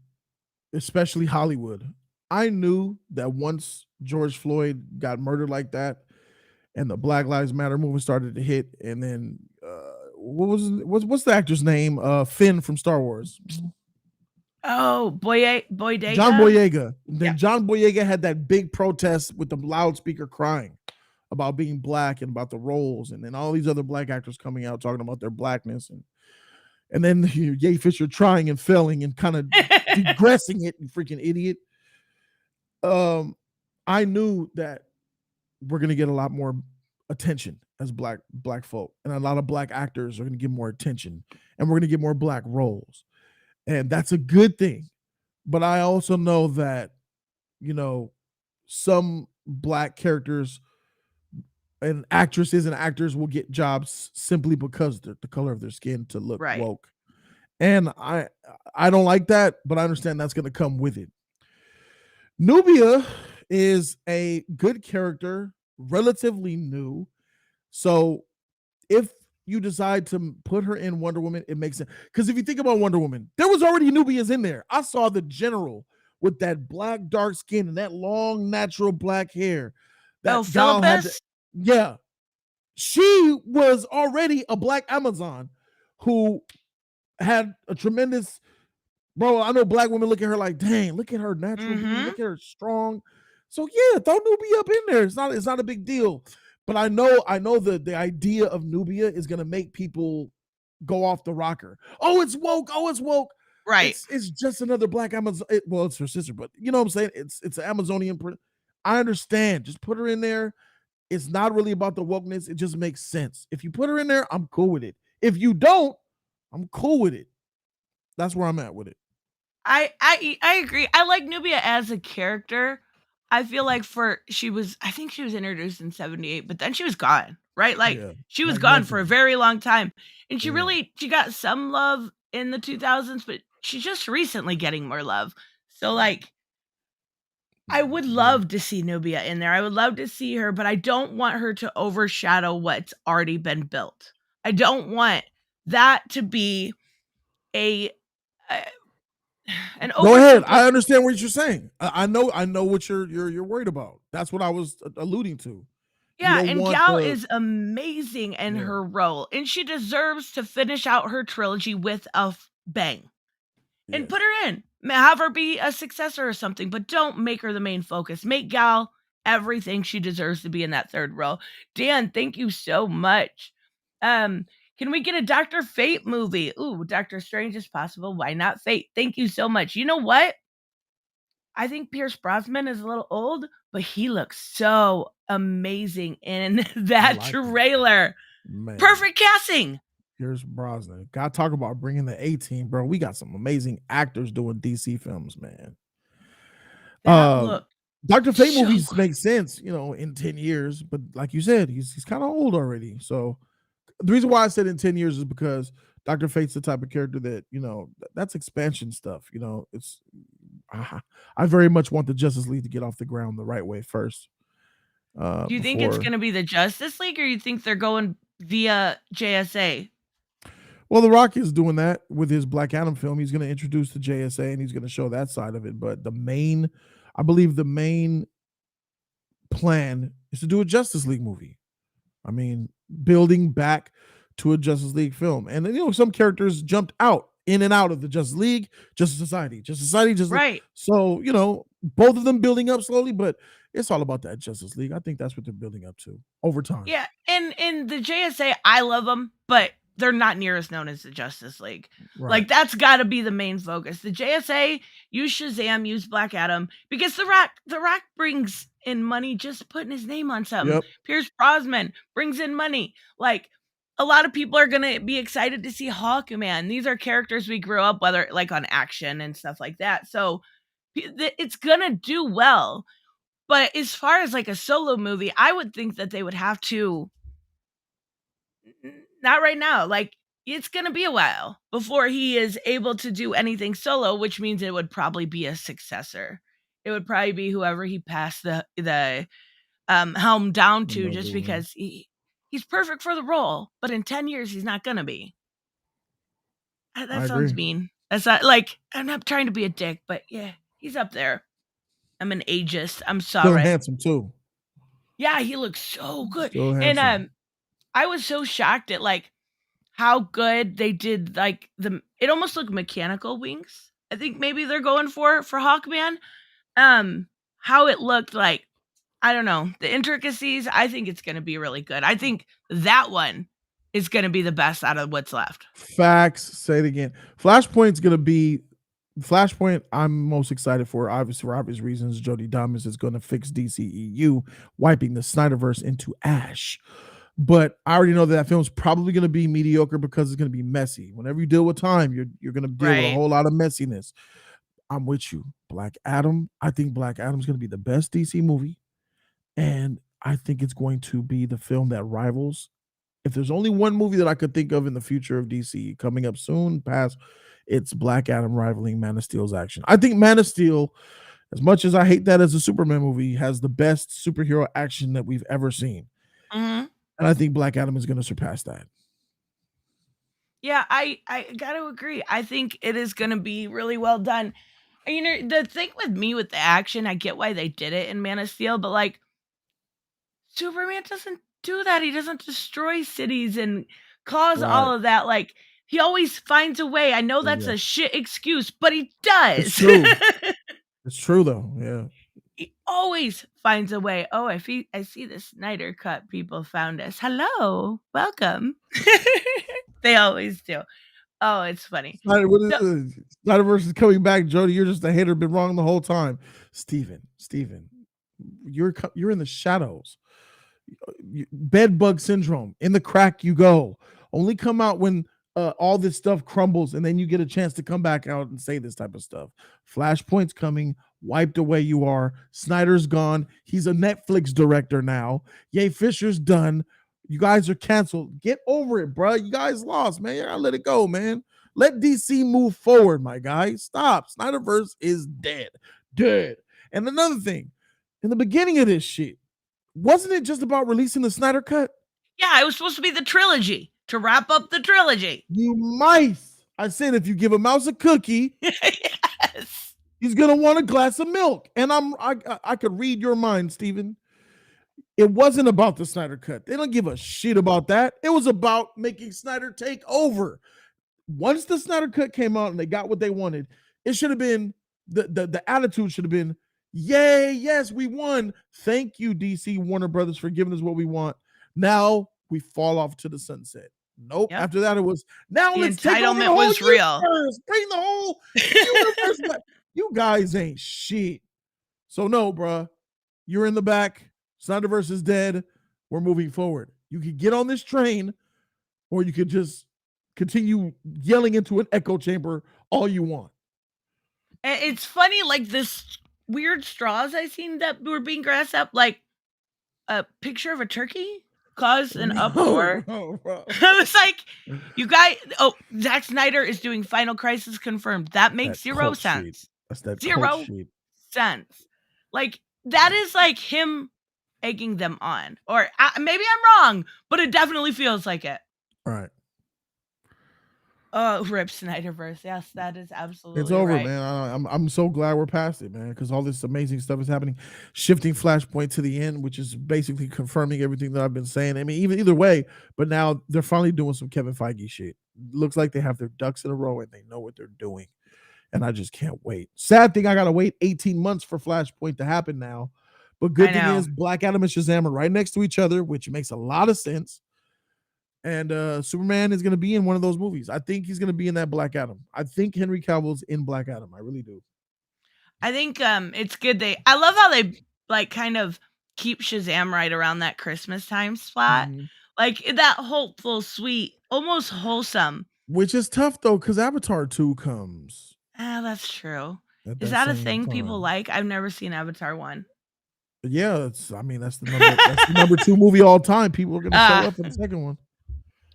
especially Hollywood. I knew that once George Floyd got murdered like that, and the Black Lives Matter movement started to hit, and then what's the actor's name? Finn from Star Wars. Oh, John Boyega. Boyega. Yeah. Then John Boyega had that big protest with the loudspeaker crying about being black and about the roles, and then all these other black actors coming out talking about their blackness, and then Ye Fisher trying and failing and kind of digressing it, you freaking idiot. I knew that we're gonna get a lot more attention as black folk, and a lot of black actors are gonna get more attention, and we're gonna get more black roles, and that's a good thing. But I also know that some black characters and actresses and actors will get jobs simply because the color of their skin to look Right. woke, and I don't like that, but I understand that's going to come with it. Nubia is a good character, relatively new. So if you decide to put her in Wonder Woman, it makes sense. Because if you think about Wonder Woman, there was already Nubias in there. I saw the general with that black dark skin and that long natural black hair. That gal had to, Philippus. yeah. She was already a black Amazon who had a tremendous, bro. I know black women look at her like, dang, look at her natural beauty, look at her strong. So yeah, throw Nubia up in there. It's not a big deal. But I know the idea of Nubia is gonna make people go off the rocker. Oh, it's woke. Oh, it's woke. Right. It's just another black Amazon. Well, it's her sister, but you know what I'm saying? It's an Amazonian. I understand. Just put her in there. It's not really about the wokeness. It just makes sense. If you put her in there, I'm cool with it. If you don't, I'm cool with it. That's where I'm at with it. I agree. I like Nubia as a character. I feel like I think she was introduced in 78, but then she was gone, right? Like Yeah, she was like gone for a mentally. very long time. And Yeah. she got some love in the 2000s, but she's just recently getting more love. So like I would Yeah. love to see Nubia in there. I would love to see her, but I don't want her to overshadow what's already been built. I don't want that to be a an Go ahead. I oversimplification. understand what you're saying. I know what you're worried about. That's what I was alluding to. You Yeah, don't and want Gal the is amazing in yeah. her role, and she deserves to finish out her trilogy with a bang. And Yes. put her in. Have her be a successor or something, but don't make her the main focus. Make Gal everything she deserves to be in that third role. Dan, thank you so much. Can we get a Dr. Fate movie? Ooh, Doctor Strange is possible. Why not Fate? Thank you so much. You know what? I think Pierce Brosnan is a little old, but he looks so amazing in I that like it. trailer. Man. Perfect casting. Pierce Brosnan. God, talk about bringing the A team, bro. We got some amazing actors doing DC films, man. That look Dr. Fate so movies good. make sense, in 10 years, but like you said, he's kind of old already. So the reason why I said in 10 years is because Dr. Fate's the type of character that, that's expansion stuff. It's I very much want the Justice League to get off the ground the right way first. Do you think it's Before gonna be the Justice League, or you think they're going via JSA? Well, The Rock is doing that with his Black Adam film. He's going to introduce the JSA and he's going to show that side of it. But I believe the main plan is to do a Justice League movie. I mean, building back to a Justice League film. And some characters jumped out in and out of the Justice League, Justice Society, Justice. Right. So, both of them building up slowly, but it's all about that Justice League. I think that's what they're building up to over time. Yeah, and in the JSA, I love them, but they're not near as known as the Justice League. Right. Like that's got to be the main focus. The JSA, use Shazam, use Black Adam, because the Rock brings in money just putting his name on something. Yep. Pierce Brosnan brings in money. Like a lot of people are gonna be excited to see Hawkman. These are characters we grew up whether like on action and stuff like that. So it's gonna do well. But as far as like a solo movie, I would think that they would have to not right now. Like it's going to be a while before he is able to do anything solo, which means it would probably be a successor. It would probably be whoever he passed the helm down to, just because he's perfect for the role, but in 10 years he's not gonna be. I That sounds agree. mean. That's not like I'm not trying to be a dick, but yeah, he's up there. I'm an ageist. I'm Still sorry. handsome too. Yeah, he looks so good. Still And handsome. I was so shocked at like how good they did like it almost looked mechanical wings. I think maybe they're going for Hawkman. How it looked like, I don't know, the intricacies, I think it's gonna be really good. I think that one is gonna be the best out of what's left. Facts. Say it again. Flashpoint's gonna be Flashpoint. I'm most excited for, obviously for obvious reasons. Jody Thomas is going to fix DCEU, wiping the Snyderverse into ash. But I already know that film's probably going to be mediocre because it's going to be messy. Whenever you deal with time, you're going to deal with a Right. whole lot of messiness. I'm with you. Black Adam. I think Black Adam's going to be the best DC movie, and I think it's going to be the film that rivals. If there's only one movie that I could think of in the future of DC coming up soon, past, it's Black Adam rivaling Man of Steel's action. I think Man of Steel, as much as I hate that as a Superman movie, has the best superhero action that we've ever seen. Mhm. And I think Black Adam is going to surpass that. Yeah, I gotta agree. I think it is gonna be really well done. You know, the thing with me with the action, I get why they did it in Man of Steel, but like Superman doesn't do that. He doesn't destroy cities and cause Right. all of that. Like he always finds a way. I know that's Yeah. a shit excuse, but he It's does. true. It's true though. Yeah. He always finds a way. Oh, I see the Snyder cut people found us. Hello, welcome. They always do. Oh, it's funny. Snyder, what is So it? Snyderverse is coming back, Jody. You're just a hater, been wrong the whole time. Steven, you're in the shadows. Bed bug syndrome. In the crack you go. Only come out when all this stuff crumbles, and then you get a chance to come back out and say this type of stuff. Flashpoint's coming. Wiped away you are. Snyder's gone. He's a Netflix director now. Yay, Fisher's done. You guys are canceled. Get over it, bro. You guys lost, man. You gotta let it go, man. Let DC move forward, my guy. Stop. Snyderverse is dead. Dead. And another thing, in the beginning of this shit, wasn't it just about releasing the Snyder Cut? yeah, it was supposed to be the trilogy to wrap up the trilogy. You mice. I said if you give a mouse a cookie, Yes. he's gonna want a glass of milk. And I could read your mind, Steven. It wasn't about the Snyder Cut. They don't give a shit about that. It was about making Snyder take over. Once the Snyder Cut came out and they got what they wanted, it should have been the attitude should have been, yay, yes, we won. Thank you, DC Warner Brothers, for giving us what we want. Now we fall off to the sunset. Nope. Yep. After that, it was now The let's take over the entitlement whole was real. universe. Bring the whole universe back. You guys ain't shit. So no, bruh. You're in the back. Snyderverse is dead. We're moving forward. You could get on this train, or you could just continue yelling into an echo chamber all you want. It's funny, like this weird straws I seen that were being grassed up, like a picture of a turkey caused an uproar. Bro. I was like, you guys, oh, Zack Snyder is doing Final Crisis confirmed. That makes That zero cult shit. sense. That's that cult 0 shit. sense. Like, that is like him egging them on. Or maybe I'm wrong, but it definitely feels like it. All right. Oh, rip Snyderverse. Yes, that is absolutely It's over, right. man. I'm so glad we're past it, man, because all this amazing stuff is happening. Shifting Flashpoint to the end, which is basically confirming everything that I've been saying. I mean, either way, but now they're finally doing some Kevin Feige shit. Looks like they have their ducks in a row and they know what they're doing. And I just can't wait. Sad thing, I gotta wait 18 months for Flashpoint to happen now. But good thing is Black Adam and Shazam are right next to each other, which makes a lot of sense. And Superman is going to be in one of those movies. I think he's going to be in that Black Adam. I think Henry Cavill's in Black Adam. I really do. I think it's good I love how they like kind of keep Shazam right around that Christmas time spot. Mhm. Like that hopeful, sweet, almost wholesome. Which is tough though, because Avatar 2 comes Ah, that's true. at Is that that a same thing people time. like? I've never seen Avatar 1. Yeah, that's the number 2 movie all time. People are gonna show up for the second one.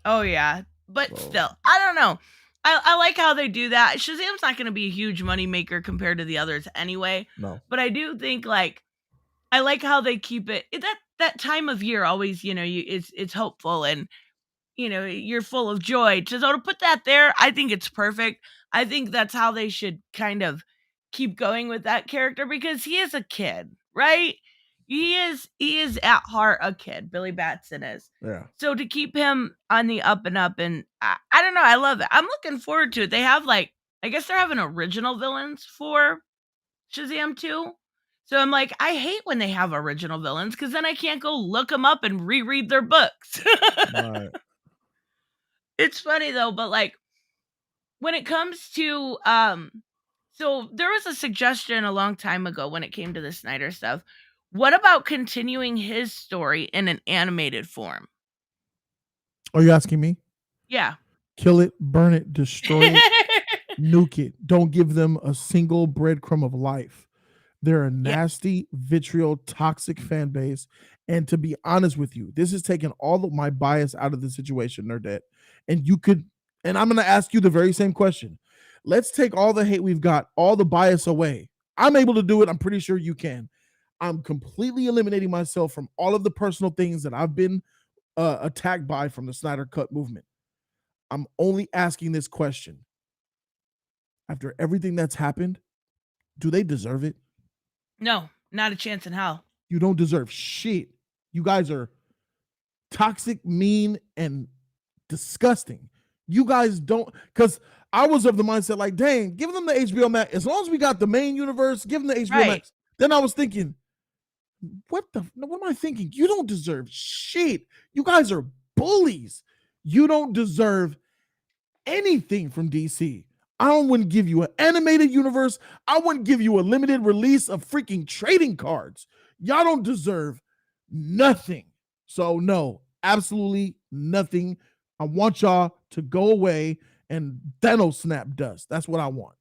Oh yeah. But So, still, I don't know. I like how they do that. Shazam's not gonna be a huge money maker compared to the others anyway. no. But I do think like I like how they keep it. That that time of year always, it's hopeful, and you're full of joy. So to put that there, I think it's perfect. I think that's how they should kind of keep going with that character, because he is a kid, right? He is at heart a kid. Billy Batson is. Yeah. So to keep him on the up and up, and I don't know, I love it. I'm looking forward to it. They have I guess they're having original villains for Shazam 2. So I'm like, I hate when they have original villains, because then I can't go look them up and reread their books. Right. It's funny though, but when it comes to so there was a suggestion a long time ago when it came to the Snyder stuff. What about continuing his story in an animated form? Are you asking me? Yeah. Kill it, burn it, destroy it, nuke it. Don't give them a single breadcrumb of life. They're a Yeah. nasty, vitriol, toxic fan base. And to be honest with you, this has taken all of my bias out of the situation, Nerdette. And you could, and I'm going to ask you the very same question. Let's take all the hate we've got, all the bias away. I'm able to do it. I'm pretty sure you can. I'm completely eliminating myself from all of the personal things that I've been attacked by from the Snyder Cut movement. I'm only asking this question. After everything that's happened, do they deserve it? No, not a chance in hell. You don't deserve shit. You guys are toxic, mean, and disgusting. You guys don't, because I was of the mindset like, dang, give them the HBO Max. As long as we got the main universe, give them the HBO Right. Max. Then I was thinking, what am I thinking? You don't deserve shit. You guys are bullies. You don't deserve anything from DC. I wouldn't give you an animated universe. I wouldn't give you a limited release of freaking trading cards. Y'all don't deserve nothing. So no, absolutely nothing. I want y'all to go away and Thanos snap dust. That's what I want.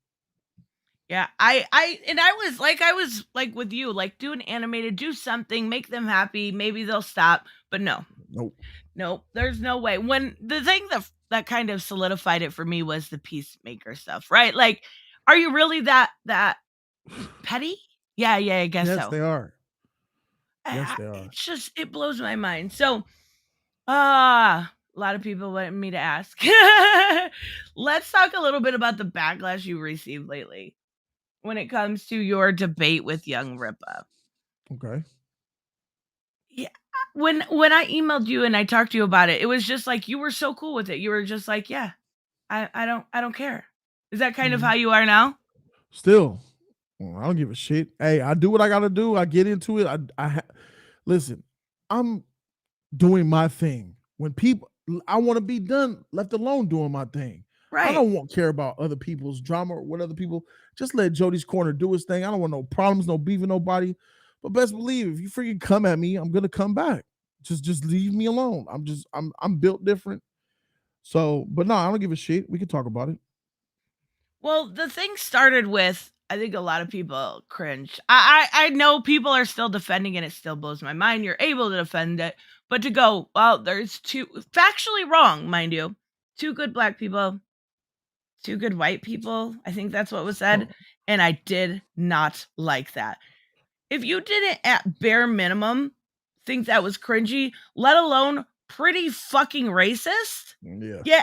Yeah, I was like with you, do an animated, do something, make them happy, maybe they'll stop. But no, there's no way. When the thing that kind of solidified it for me was the Peacemaker stuff, right? Are you really that petty? Yeah, I guess Yes, so. they are. Yes, they are. It's just, it blows my mind. So, a lot of people wanted me to ask. Let's talk a little bit about the backlash you received lately when it comes to your debate with young Rippa. Okay. Yeah. When I emailed you and I talked to you about it, it was just like you were so cool with it. You were just like, yeah, I don't care. Is that kind of how you are now? Still, I don't give a shit. Hey, I do what I got to do. I get into it. Listen, I'm doing my thing. When people, I want to be done, left alone doing my thing. Right. I don't care about other people's drama or what other people. Just let Jody's Corner do his thing. I don't want no problems, no beef with nobody. But best believe, if you freaking come at me, I'm gonna come back. Just leave me alone. I'm built different. So, but no, I don't give a shit. We can talk about it. Well, the thing started with, I think a lot of people cringe. I know people are still defending it. It still blows my mind. You're able to defend it, but to go, well, there's two factually wrong, mind you, two good black people, two good white people. I think that's what was said, and I did not like that. If you didn't at bare minimum think that was cringy, let alone pretty fucking racist, yeah,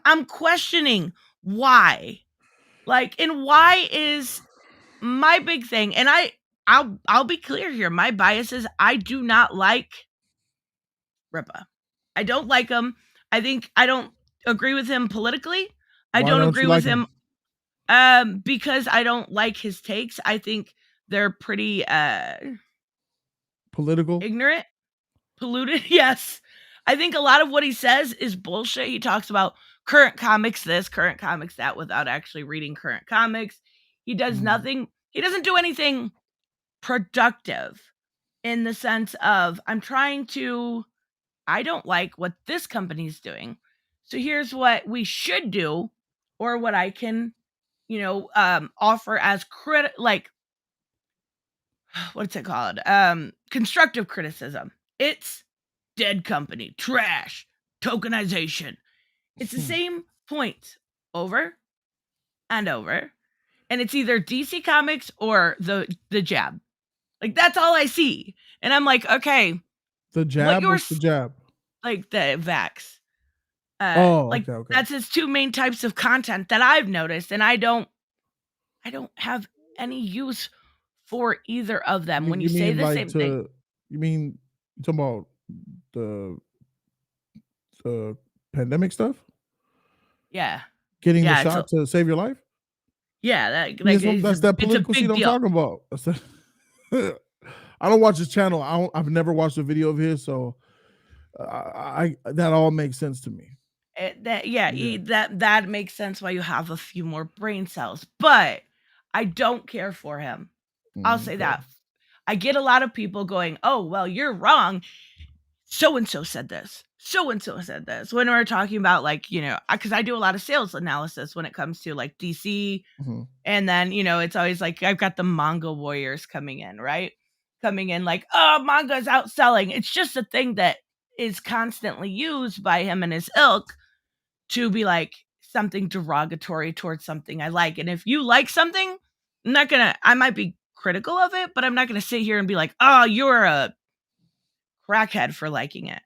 I'm questioning why. And why is my big thing, and I'll be clear here. My bias is I do not like Rippa. I don't like him. I think I don't agree with him politically. I don't agree with him because I don't like his takes. I think they're pretty political, ignorant, polluted. Yes. I think a lot of what he says is bullshit. He talks about current comics this, current comics that, without actually reading current comics. He does nothing. He doesn't do anything productive in the sense of, I don't like what this company's doing. So here's what we should do, or what I can, offer as what's it called? Constructive criticism. It's dead company, trash, tokenization. It's the same point over and over. And it's either DC Comics or the jab. That's all I see. And I'm like, okay, The jab? What's the jab? Like the vax. Okay. That's his two main types of content that I've noticed, and I don't have any use for either of them. When you say the same thing. You mean you talking about the pandemic stuff? Yeah. Getting the shot to save your life? Yeah, that's that political shit I'm talking about. I don't watch his channel. I've never watched a video of his, so I that all makes sense to me. That makes sense why you have a few more brain cells, but I don't care for him. I'll say that. I get a lot of people going, "Oh, well, you're wrong. So and so said this. So and so said this." When we're talking about, like, because I do a lot of sales analysis when it comes to like DC, and then it's always like I've got the manga warriors coming in, right? Coming in like, "Oh, manga's outselling." It's just a thing that is constantly used by him and his ilk to be like something derogatory towards something I like. And if you like something, I might be critical of it, but I'm not gonna sit here and be like, "Oh, you're a crackhead for liking it."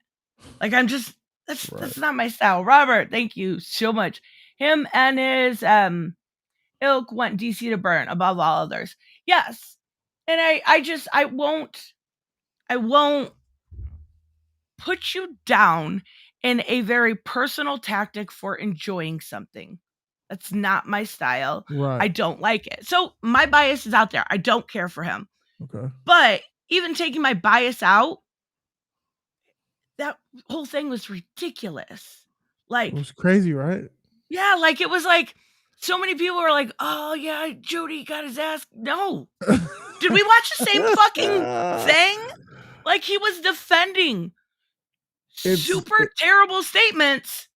Like, that's not my style. Robert, thank you so much. Him and his ilk want DC to burn above all others. Yes. And I won't put you down in a very personal tactic for enjoying something. That's not my style. Right. I don't like it. So my bias is out there. I don't care for him. Okay. But even taking my bias out, that whole thing was ridiculous. Like, it was crazy, right? Yeah, like it was like so many people were like, "Oh yeah, Jody got his ass." No. Did we watch the same fucking thing? Like, he was defending super terrible statements,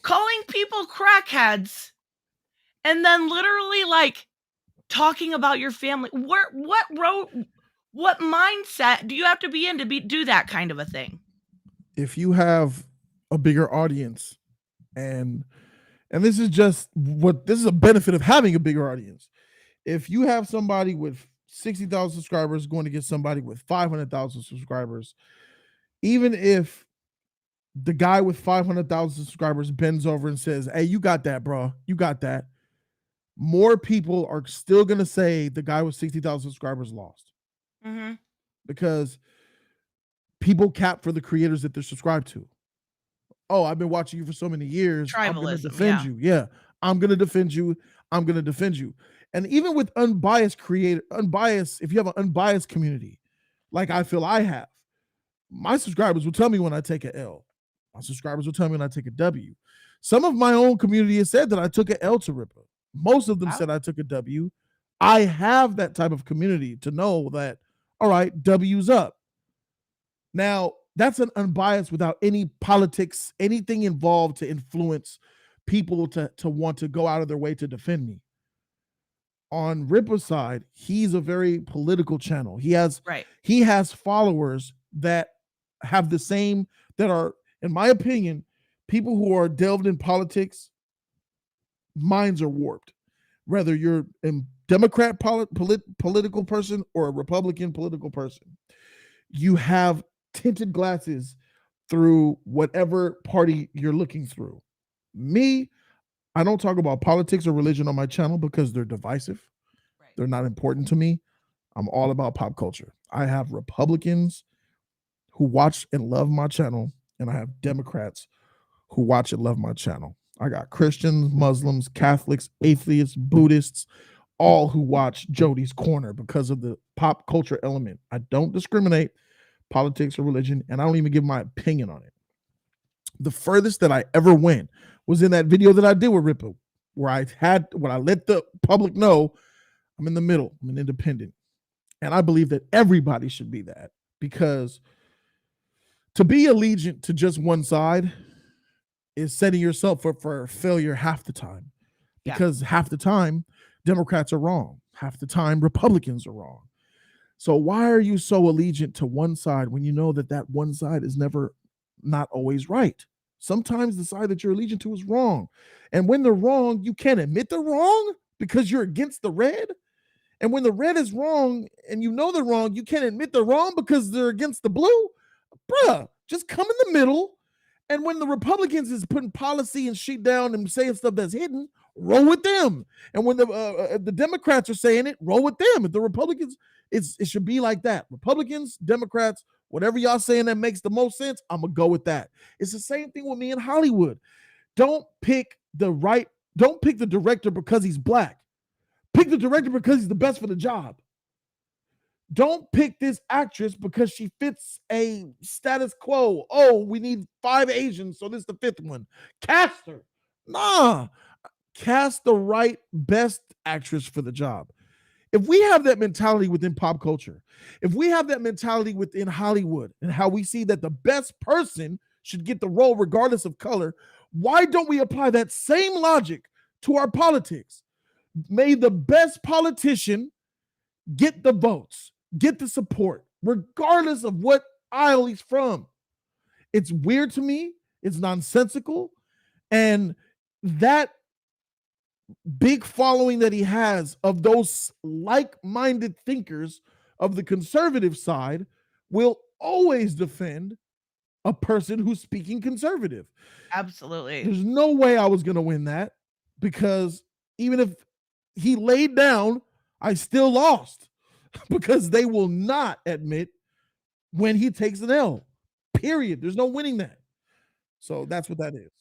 calling people crackheads, and then literally like talking about your family. What mindset do you have to be in to do that kind of a thing? If you have a bigger audience, and this is a benefit of having a bigger audience. If you have somebody with 60,000 subscribers going to get somebody with 500,000 subscribers, even if the guy with 500,000 subscribers bends over and says, "Hey, you got that, bro. You got that," more people are still going to say the guy with 60,000 subscribers lost. Mm-hmm. Because people cap for the creators that they're subscribed to. "Oh, I've been watching you for so many years. I'm going to defend you." Yeah, I'm going to defend you. I'm going to defend you. And even with if you have an unbiased community, like I feel I have, my subscribers will tell me when I take an L. My subscribers will tell me when I take a W. Some of my own community has said that I took an L to Rippa. Most of them said I took a W. I have that type of community to know that, all right, W's up. Now, that's an unbiased without any politics, anything involved to influence people to want to go out of their way to defend me. On Rippa's side, he's a very political channel. He has followers that have the same, that are, in my opinion, people who are delved in politics, minds are warped. Whether you're a Democrat political person or a Republican political person, you have tinted glasses through whatever party you're looking through. Me, I don't talk about politics or religion on my channel because they're divisive. Right. They're not important to me. I'm all about pop culture. I have Republicans who watch and love my channel, and I have Democrats who watch and love my channel. I got Christians, Muslims, Catholics, atheists, Buddhists, all who watch Jody's Corner because of the pop culture element. I don't discriminate politics or religion, and I don't even give my opinion on it. The furthest that I ever went was in that video that I did with Rippa, where I let the public know I'm in the middle, I'm an independent. And I believe that everybody should be that, because to be allegiant to just one side is setting yourself up for failure half the time. Because half the time, Democrats are wrong. Half the time, Republicans are wrong. So why are you so allegiant to one side when you know that that one side is not always right? Sometimes the side that you're allegiant to is wrong. And when they're wrong, you can't admit they're wrong because you're against the red. And when the red is wrong and you know they're wrong, you can't admit they're wrong because they're against the blue. Bruh, just come in the middle. And when the Republicans is putting policy and shit down and saying stuff that's hidden, roll with them. And when the Democrats are saying it, roll with them. If the Republicans, it should be like that. Republicans, Democrats, whatever y'all saying that makes the most sense, I'm gonna go with that. It's the same thing with me in Hollywood. Don't pick the director because he's black. Pick the director because he's the best for the job. Don't pick this actress because she fits a status quo. Oh, we need 5 Asians, so this is the 5th one. Cast her. Nah. Cast the right best actress for the job. If we have that mentality within pop culture, if we have that mentality within Hollywood and how we see that the best person should get the role regardless of color, why don't we apply that same logic to our politics? May the best politician get the votes, get the support, regardless of what aisle he's from. It's weird to me. It's nonsensical. And that big following that he has of those like-minded thinkers of the conservative side will always defend a person who's speaking conservative. Absolutely. There's no way I was going to win that because even if he laid down, I still lost because they will not admit when he takes an L. Period. There's no winning that. So that's what that is.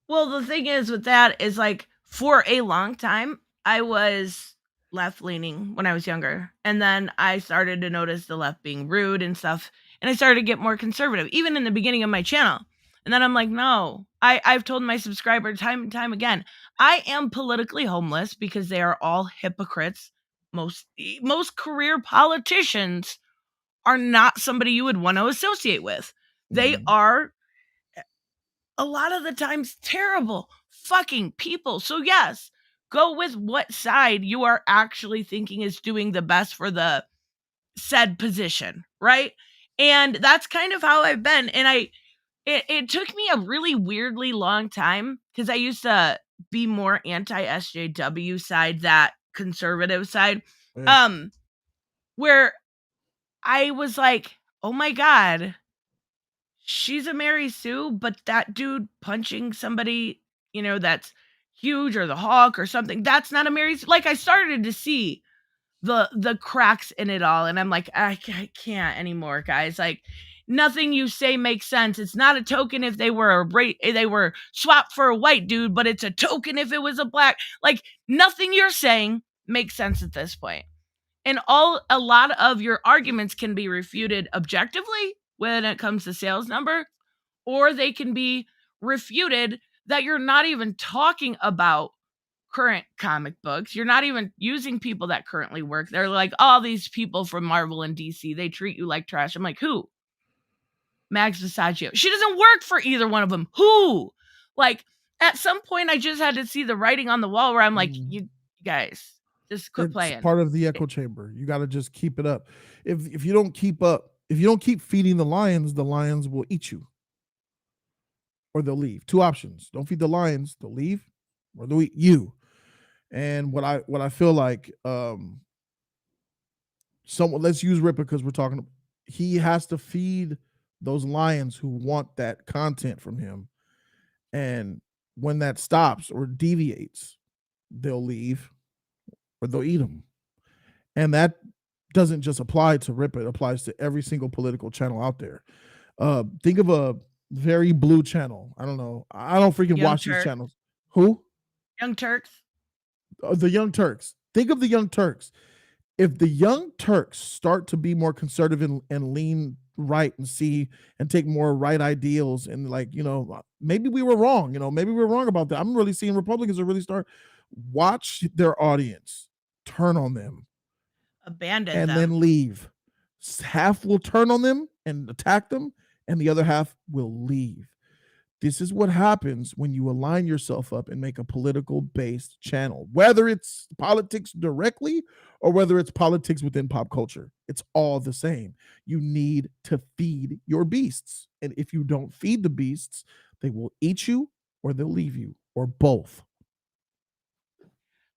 Well, the thing is with that is like for a long time, I was left leaning when I was younger. And then I started to notice the left being rude and stuff. And I started to get more conservative, even in the beginning of my channel. And then I'm like, no, I've told my subscribers time and time again, I am politically homeless because they are all hypocrites. Most career politicians are not somebody you would want to associate with. They are a lot of the times terrible fucking people. So yes, go with what side you are actually thinking is doing the best for the said position, right? And that's kind of how I've been. And it took me a really weirdly long time because I used to be more anti SJW side, that conservative side. Yeah. Where I was like, oh my God, she's a Mary Sue, but that dude punching somebody, that's huge, or the Hulk or something, that's not a Mary Sue. Like I started to see the cracks in it all, and I'm like, I can't anymore, guys. Like nothing you say makes sense. It's not a token if they were they were swapped for a white dude, but it's a token if it was a black. Like nothing you're saying makes sense at this point. And a lot of your arguments can be refuted objectively when it comes to sales number, or they can be refuted that you're not even talking about current comic books. You're not even using people that currently work. They're like, all these people from Marvel and DC, they treat you like trash. I'm like, who? Max Visaggio. She doesn't work for either one of them. Who? Like, at some point, I just had to see the writing on the wall where I'm like, you guys, just quit It's playing. part of the echo chamber. You got to just keep it up. If you don't keep up, if you don't keep feeding the lions will eat you or they'll leave. 2 options. Don't feed the lions, they'll leave, or they'll eat you. And what I feel like someone, let's use Rippa because we're talking, he has to feed those lions who want that content from him. And when that stops or deviates, they'll leave or they'll eat them. And that doesn't just apply to Rippa, it applies to every single political channel out there. Think of a very blue channel. I don't know. I don't freaking Young watch these Turk. channels. Who? Young Turks. The Young Turks. Think of the Young Turks. If the Young Turks start to be more conservative and lean right and see and take more right ideals and maybe we were wrong, maybe we were wrong about that. I'm really seeing Republicans are really start watch their audience, turn on them, Abandon and them. then leave. Half will turn on them and attack them, and the other half will leave. This is what happens when you align yourself up and make a political based channel, whether it's politics directly or whether it's politics within pop culture. It's all the same. You need to feed your beasts. And if you don't feed the beasts, they will eat you or they'll leave you or both.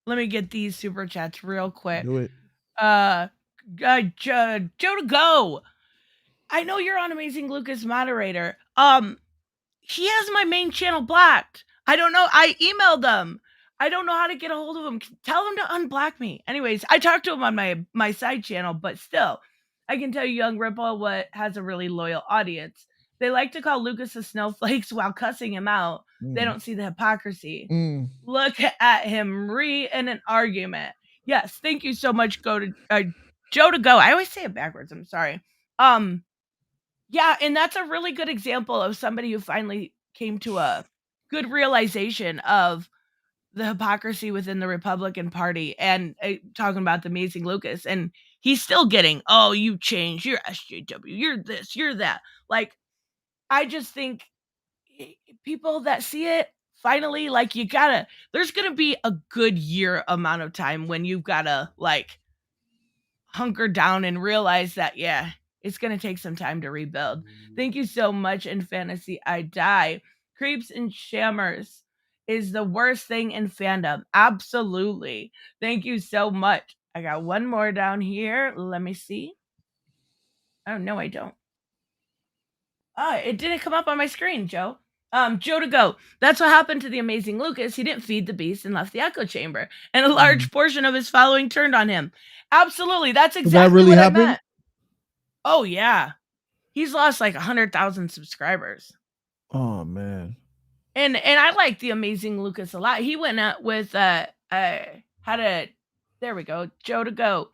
Let me get these super chats real quick. Do it. Uh, Joe to go. I know you're on Amazing Lucas moderator. He has my main channel blocked. I don't know. I emailed them. I don't know how to get a hold of him. Tell him to unblock me. Anyways, I talked to him on my side channel, but still, I can tell you, Young Ripple, what has a really loyal audience. They like to call Lucas a snowflakes while cussing him out. They don't see the hypocrisy. Look at him in an argument. Yes, thank you so much. Go to Joe to go. I always say it backwards. I'm sorry. Yeah, and that's a really good example of somebody who finally came to a good realization of the hypocrisy within the Republican Party and talking about the Amazing Lucas. And he's still getting, oh, you changed, you're SJW, you're this, you're that. Like, I just think people that see it finally, like, there's going to be a good year amount of time when you've got to, like, hunker down and realize that, yeah, it's going to take some time to rebuild. Thank you so much. In fantasy, I die. Creeps and shammers is the worst thing in fandom. Absolutely. Thank you so much. I got one more down here. Let me see. Oh, no, I don't. It didn't come up on my screen, Joe. Joe to go. That's what happened to the Amazing Lucas. He didn't feed the beast and left the echo chamber, and a large portion of his following turned on him. Absolutely, that's exactly that really what happened? I meant. Oh yeah, he's lost like 100,000 subscribers. Oh man. And I like the Amazing Lucas a lot. He went out with there we go, Joe to go.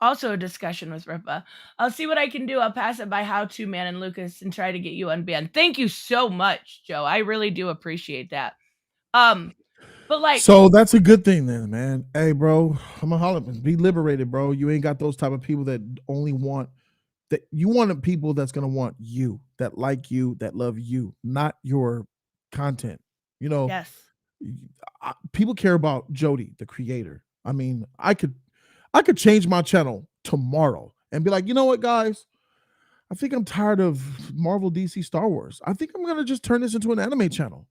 Also a discussion with Rippa. I'll see what I can do. I'll pass it by How To Man and Lucas and try to get you unbanned. Thank you so much, Joe. I really do appreciate that. But like, so that's a good thing then, man. Hey, bro, I'm a holler. Be liberated, bro. You ain't got those type of people that only want that. You want people that's gonna want you, that like you, that love you, not your content. You know, yes. people care about Jody, the creator. I mean, I could change my channel tomorrow and be like, you know what, guys? I think I'm tired of Marvel, DC, Star Wars. I think I'm gonna just turn this into an anime channel.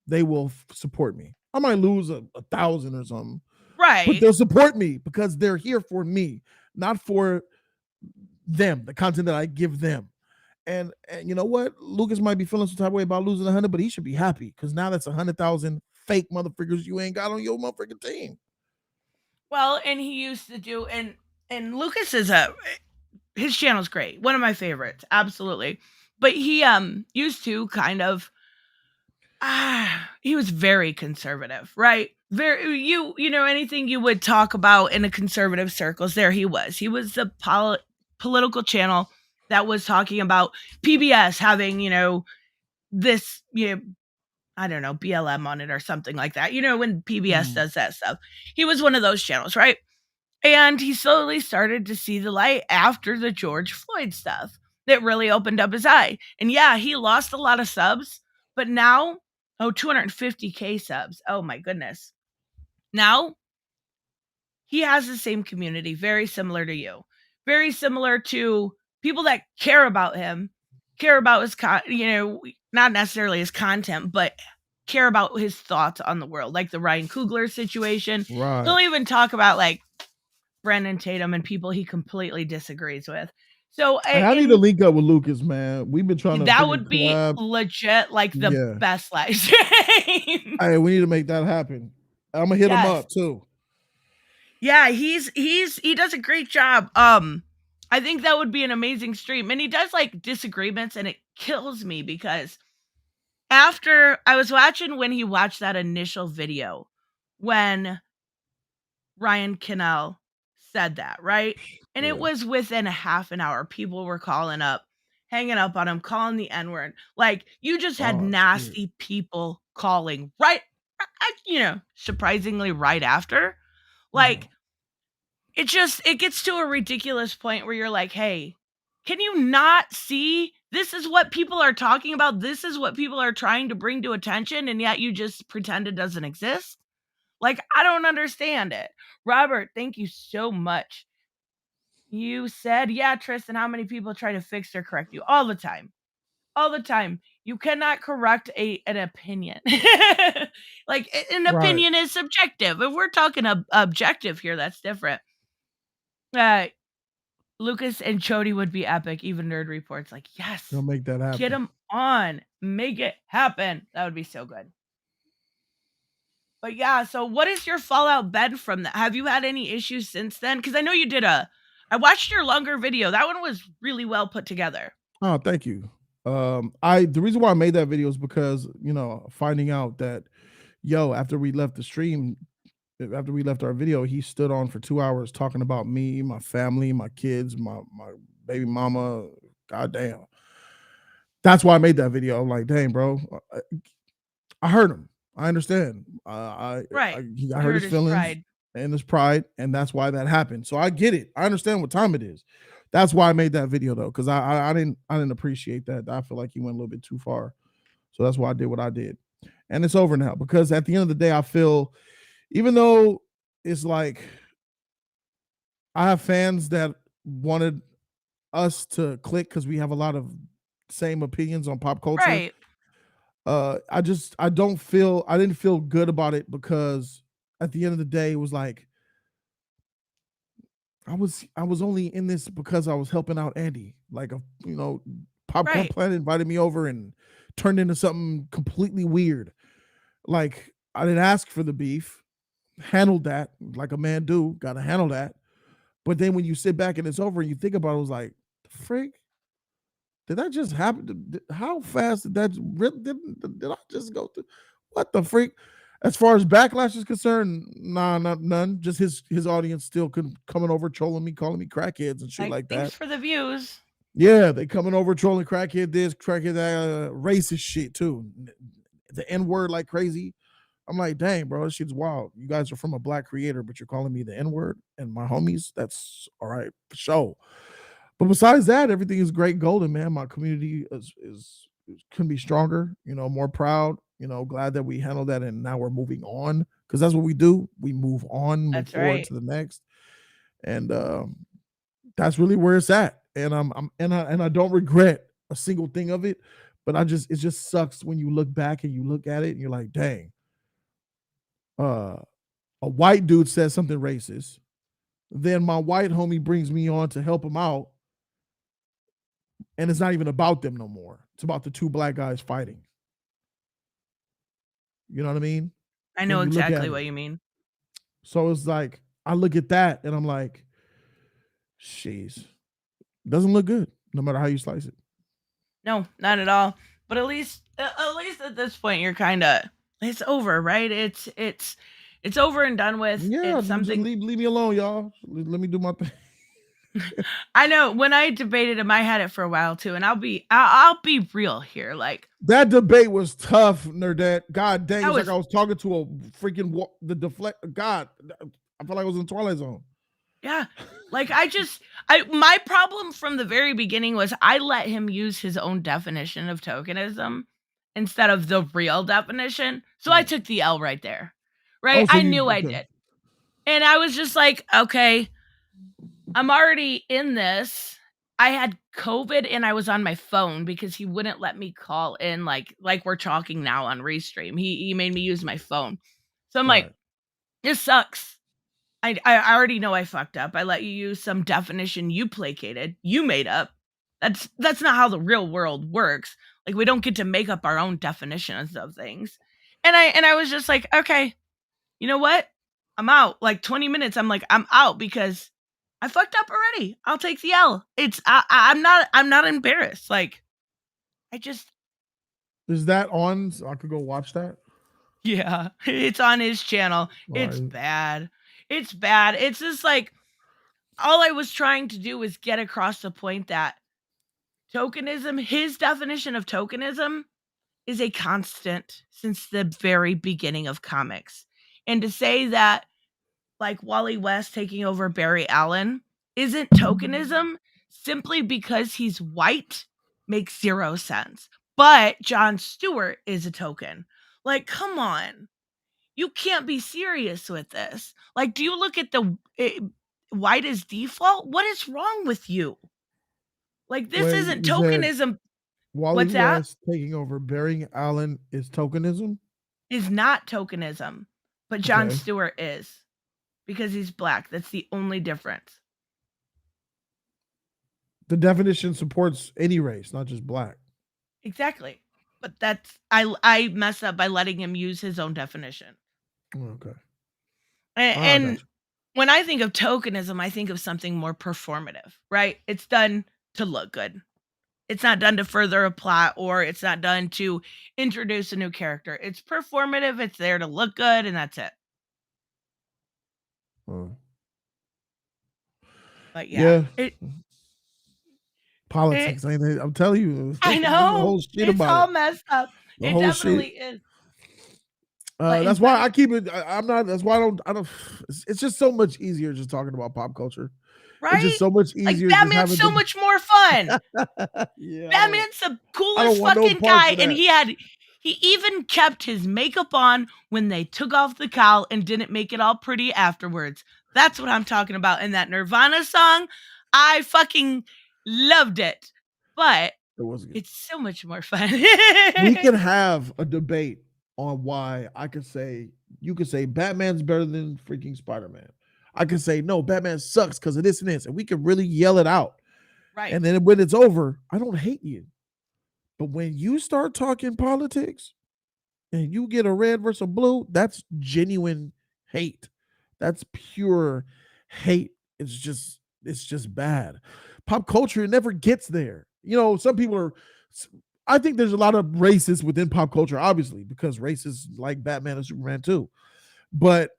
They will support me. I might lose 1,000 or something, but they'll support me because they're here for me, not for them, the content that I give them. And you know what? Lucas might be feeling some type of way about losing 100, but he should be happy because now that's 100,000 fake motherfuckers you ain't got on your motherfucking team. Well, and he used to do, and Lucas is his channel's great, one of my favorites, absolutely. But he used to kind of he was very conservative, right? Very you know anything you would talk about in a conservative circles, there he was. He was the political channel that was talking about PBS having, this, I don't know, BLM on it or something like that. When PBS does that stuff. He was one of those channels, right? And he slowly started to see the light after the George Floyd stuff. That really opened up his eye. And yeah, he lost a lot of subs, but now, 250K subs. Oh my goodness. Now he has the same community, very similar to you, very similar to people that care about him, care about his, not necessarily his content, but care about his thoughts on the world, like the Ryan Coogler situation. Right. He'll even talk about like Brandon Tatum and people he completely disagrees with. So I need to link up with Lucas, man. We've been trying to that would be legit like the best live stream. Hey, we need to make that happen. I'm gonna hit him up too. Yeah, he does a great job. I think that would be an amazing stream. And he does like disagreements, and it kills me because after I was watching when he watched that initial video when Ryan Cannell said that, right? And it was within a half an hour. People were calling up, hanging up on him, calling the N-word. Like, you just had nasty people calling right, surprisingly right after. Like, it gets to a ridiculous point where you're like, hey, can you not see this is what people are talking about? This is what people are trying to bring to attention, and yet you just pretend it doesn't exist? Like, I don't understand it. Robert, thank you so much. You said, yeah, Tristan, how many people try to fix or correct you? All the time. all the time. You cannot correct an opinion. Like an Right. opinion is subjective. If we're talking objective here, that's different. Uh, Lucas and Jody would be epic. Even Nerd Reports, like, Gonna yes, make that get happen. them on, make it happen. That would be so good. But yeah, so what is your fallout been from that? Have you had any issues since then? Because I know you did I watched your longer video. That one was really well put together. Oh, thank you. I the reason why I made that video is because, you know, finding out that, yo, after we left the stream, after we left our video, he stood on for 2 hours talking about me, my family, my kids, my baby mama. God damn. That's why I made that video. I'm like, dang, bro. I heard him. I understand. Right. I You heard heard his his feelings pride. and his pride, and that's why that happened. So I get it. I understand what time it is. That's why I made that video though, because I didn't appreciate that. I feel like he went a little bit too far. So that's why I did what I did. And it's over now because at the end of the day, I feel even though it's like I have fans that wanted us to click because we have a lot of same opinions on pop culture. Right. I didn't feel good about it because at the end of the day, it was like I was only in this because I was helping out Andy. Like a Popcorn Right. Planet invited me over and turned into something completely weird. Like I didn't ask for the beef, handled that like a man do, gotta handle that. But then when you sit back and it's over and you think about it, it was like, the freak, did that just happen? How fast did that did I just go through? What the freak? As far as backlash is concerned, nah, not none. Just his audience still coming over trolling me, calling me crackheads and shit Like, like thanks that. for the views. Yeah, they coming over trolling crackhead this, crackhead that, racist shit too. The N word like crazy. I'm like, dang, bro, this shit's wild. You guys are from a black creator, but you're calling me the N word and my homies. That's all right for sure. But besides that, everything is great golden, man. My community can be stronger, more proud, glad that we handled that and now we're moving on because that's what we do. We move on, move That's forward right. to the next. And that's really where it's at. And I don't regret a single thing of it, but it just sucks when you look back and you look at it and you're like, dang, uh a white dude says something racist. Then my white homie brings me on to help him out and it's not even about them no more. It's about the two black guys fighting. You know what I mean? I When know you look exactly at it. what you mean. So it's like I look at that and I'm like, jeez, doesn't look good, no matter how you slice it. No, not at all. But at least at this point you're kind of it's over, right? It's over and done with. Yeah, It's just something leave me alone, y'all. Let me do my thing. I know when I debated him, I had it for a while too, and I'll be real here. Like That debate was tough, Nerdette. God dang, it that was like was I was talking to a freaking the deflect. God, I felt like I was in Twilight Zone. yeah. Like I my problem from the very beginning was I let him use his own definition of tokenism instead of the real definition. So I Mm. took the L right there. Right? Oh, so I you knew I okay? did. And I was just like, okay, I'm already in this. I had COVID and I was on my phone because he wouldn't let me call in like we're talking now on Restream. He made me use my phone. So I'm like, Right. this sucks. I already know I fucked up. I let you use some definition you placated, you made up. That's not how the real world works. Like we don't get to make up our own definitions of things. And I was just like, okay, you know what? I'm out. Like 20 minutes, I'm like, I'm out because I fucked up already. I'll take the L. I'm not embarrassed. Like I just Is that on? So I could go watch that. yeah, it's on his channel. All It's right. bad. It's bad. It's just like all I was trying to do was get across the point that tokenism, his definition of tokenism is a constant since the very beginning of comics. And to say that like Wally West taking over Barry Allen isn't tokenism simply because he's white makes zero sense. But Jon Stewart is a token. Like, come on. You can't be serious with this. Like, do you look at the white as default? What is wrong with you? Like, this Wait, isn't you said tokenism. Wally What's that? West taking over Barry Allen is tokenism? Is not tokenism, but Jon Okay. Stewart is because he's black. That's the only difference. The definition supports any race, not just black. Exactly. But that's I messed up by letting him use his own definition. Okay. I got And you. when I think of tokenism, I think of something more performative, right? It's done to look good. It's not done to further a plot, or it's not done to introduce a new character. It's performative. It's there to look good, and that's it. But yeah, Yeah. it Politics, ain't it? I'm telling you, I there's a know whole shit it's about all it. messed up. The It whole shit. definitely is. But That's why I keep it. I'm not. That's why I don't. It's just so much easier just talking about pop culture. It's just right? so much Like easier just Batman's having so the. much more fun. Yeah, Batman's the I don't coolest want no fucking parts guy, of and that. he even kept his makeup on when they took off the cowl and didn't make it all pretty afterwards. That's what I'm talking about in that Nirvana song. I fucking loved it. But It wasn't good. it's so much more fun. We can have a debate on why I could say you could say Batman's better than freaking Spider-Man. I could say no, Batman sucks because of this and this, and we could really yell it out. Right. And then when it's over, I don't hate you. But when you start talking politics and you get a red versus a blue, that's genuine hate. That's pure hate. It's just bad. Pop culture never gets there. You know, some people are. I think there's a lot of racists within pop culture, obviously, because racists like Batman and Superman too. But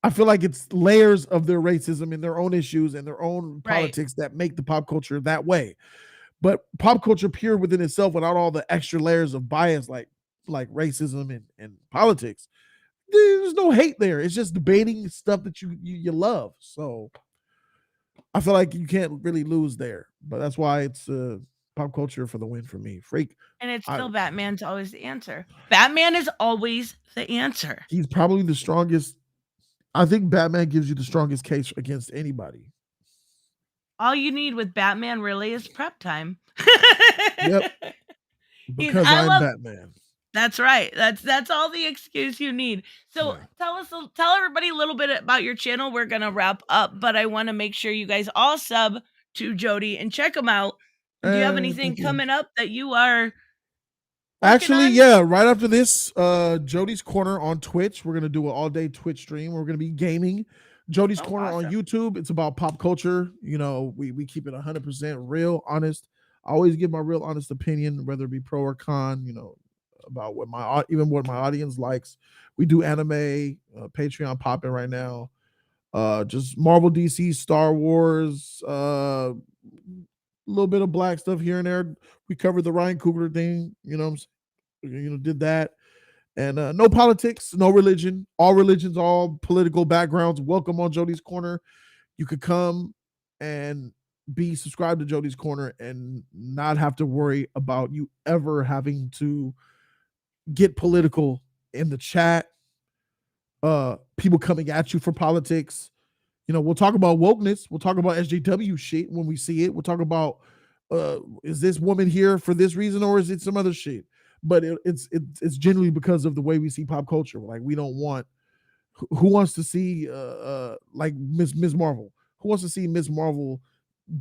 I feel like it's layers of their racism and their own issues and their own Right. politics that make the pop culture that way. But pop culture pure within itself, without all the extra layers of bias like racism and politics, there's no hate there. It's just debating stuff that you love. So I feel like you can't really lose there. But that's why it's pop culture for the win for me. Freak. And it's still Batman's always the answer. Batman is always the answer. He's probably the strongest. I think Batman gives you the strongest case against anybody. All you need with Batman really is prep time. Yep. Because I'm Batman. That's right. That's all the excuse you need. So tell everybody a little bit about your channel. We're gonna wrap up, but I want to make sure you guys all sub to Jody and check them out. Do you have anything coming up that you are actually on? Yeah, right after this Jody's Corner on Twitch, we're gonna do an all-day Twitch stream. We're gonna be gaming. Jody's Corner on YouTube, it's about pop culture. You know, we keep it 100% real, honest. I always give my real honest opinion, whether it be pro or con, you know, about what my audience likes. We do anime, Patreon popping right now, just Marvel, DC, Star Wars, a little bit of black stuff here and there. We covered the Ryan Coogler thing, you know, did that. And no politics, no religion, all religions, all political backgrounds. Welcome on Jody's Corner. You could come and be subscribed to Jody's Corner and not have to worry about you ever having to get political in the chat. People coming at you for politics. You know, we'll talk about wokeness. We'll talk about SJW shit when we see it. We'll talk about is this woman here for this reason or is it some other shit? But it's generally because of the way we see pop culture. Like we don't want who wants to see like Miss Marvel. Who wants to see Miss Marvel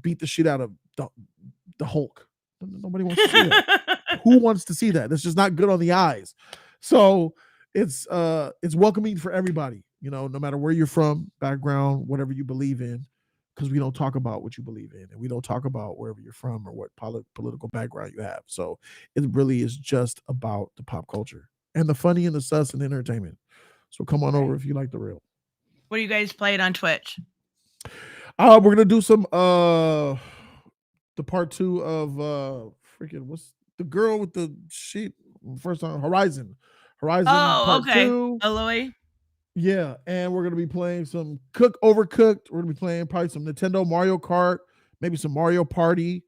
beat the shit out of the Hulk? Nobody wants to see that. Who wants to see that? That's just not good on the eyes. So it's welcoming for everybody, you know, no matter where you're from, background, whatever you believe in, because we don't talk about what you believe in and we don't talk about wherever you're from or what political background you have. So it really is just about the pop culture and the funny and the sus and the entertainment. So come on over if you like the real. What are you guys playing on Twitch? We're gonna do some the part 2 of freaking what's the girl with the sheet first time Horizon part 2. Aloy. Yeah, and we're gonna be playing some Overcooked. We're gonna be playing probably some Nintendo Mario Kart, maybe some Mario Party.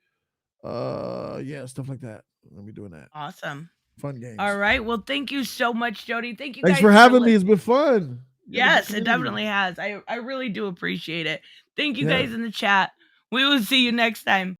Yeah, stuff like that. We'll be doing that. Awesome. Fun games. All right. Well, thank you so much, Jody. Thank you. Thanks for having me. It's been fun. Yes, it definitely has. I really do appreciate it. Thank you guys in the chat. We will see you next time.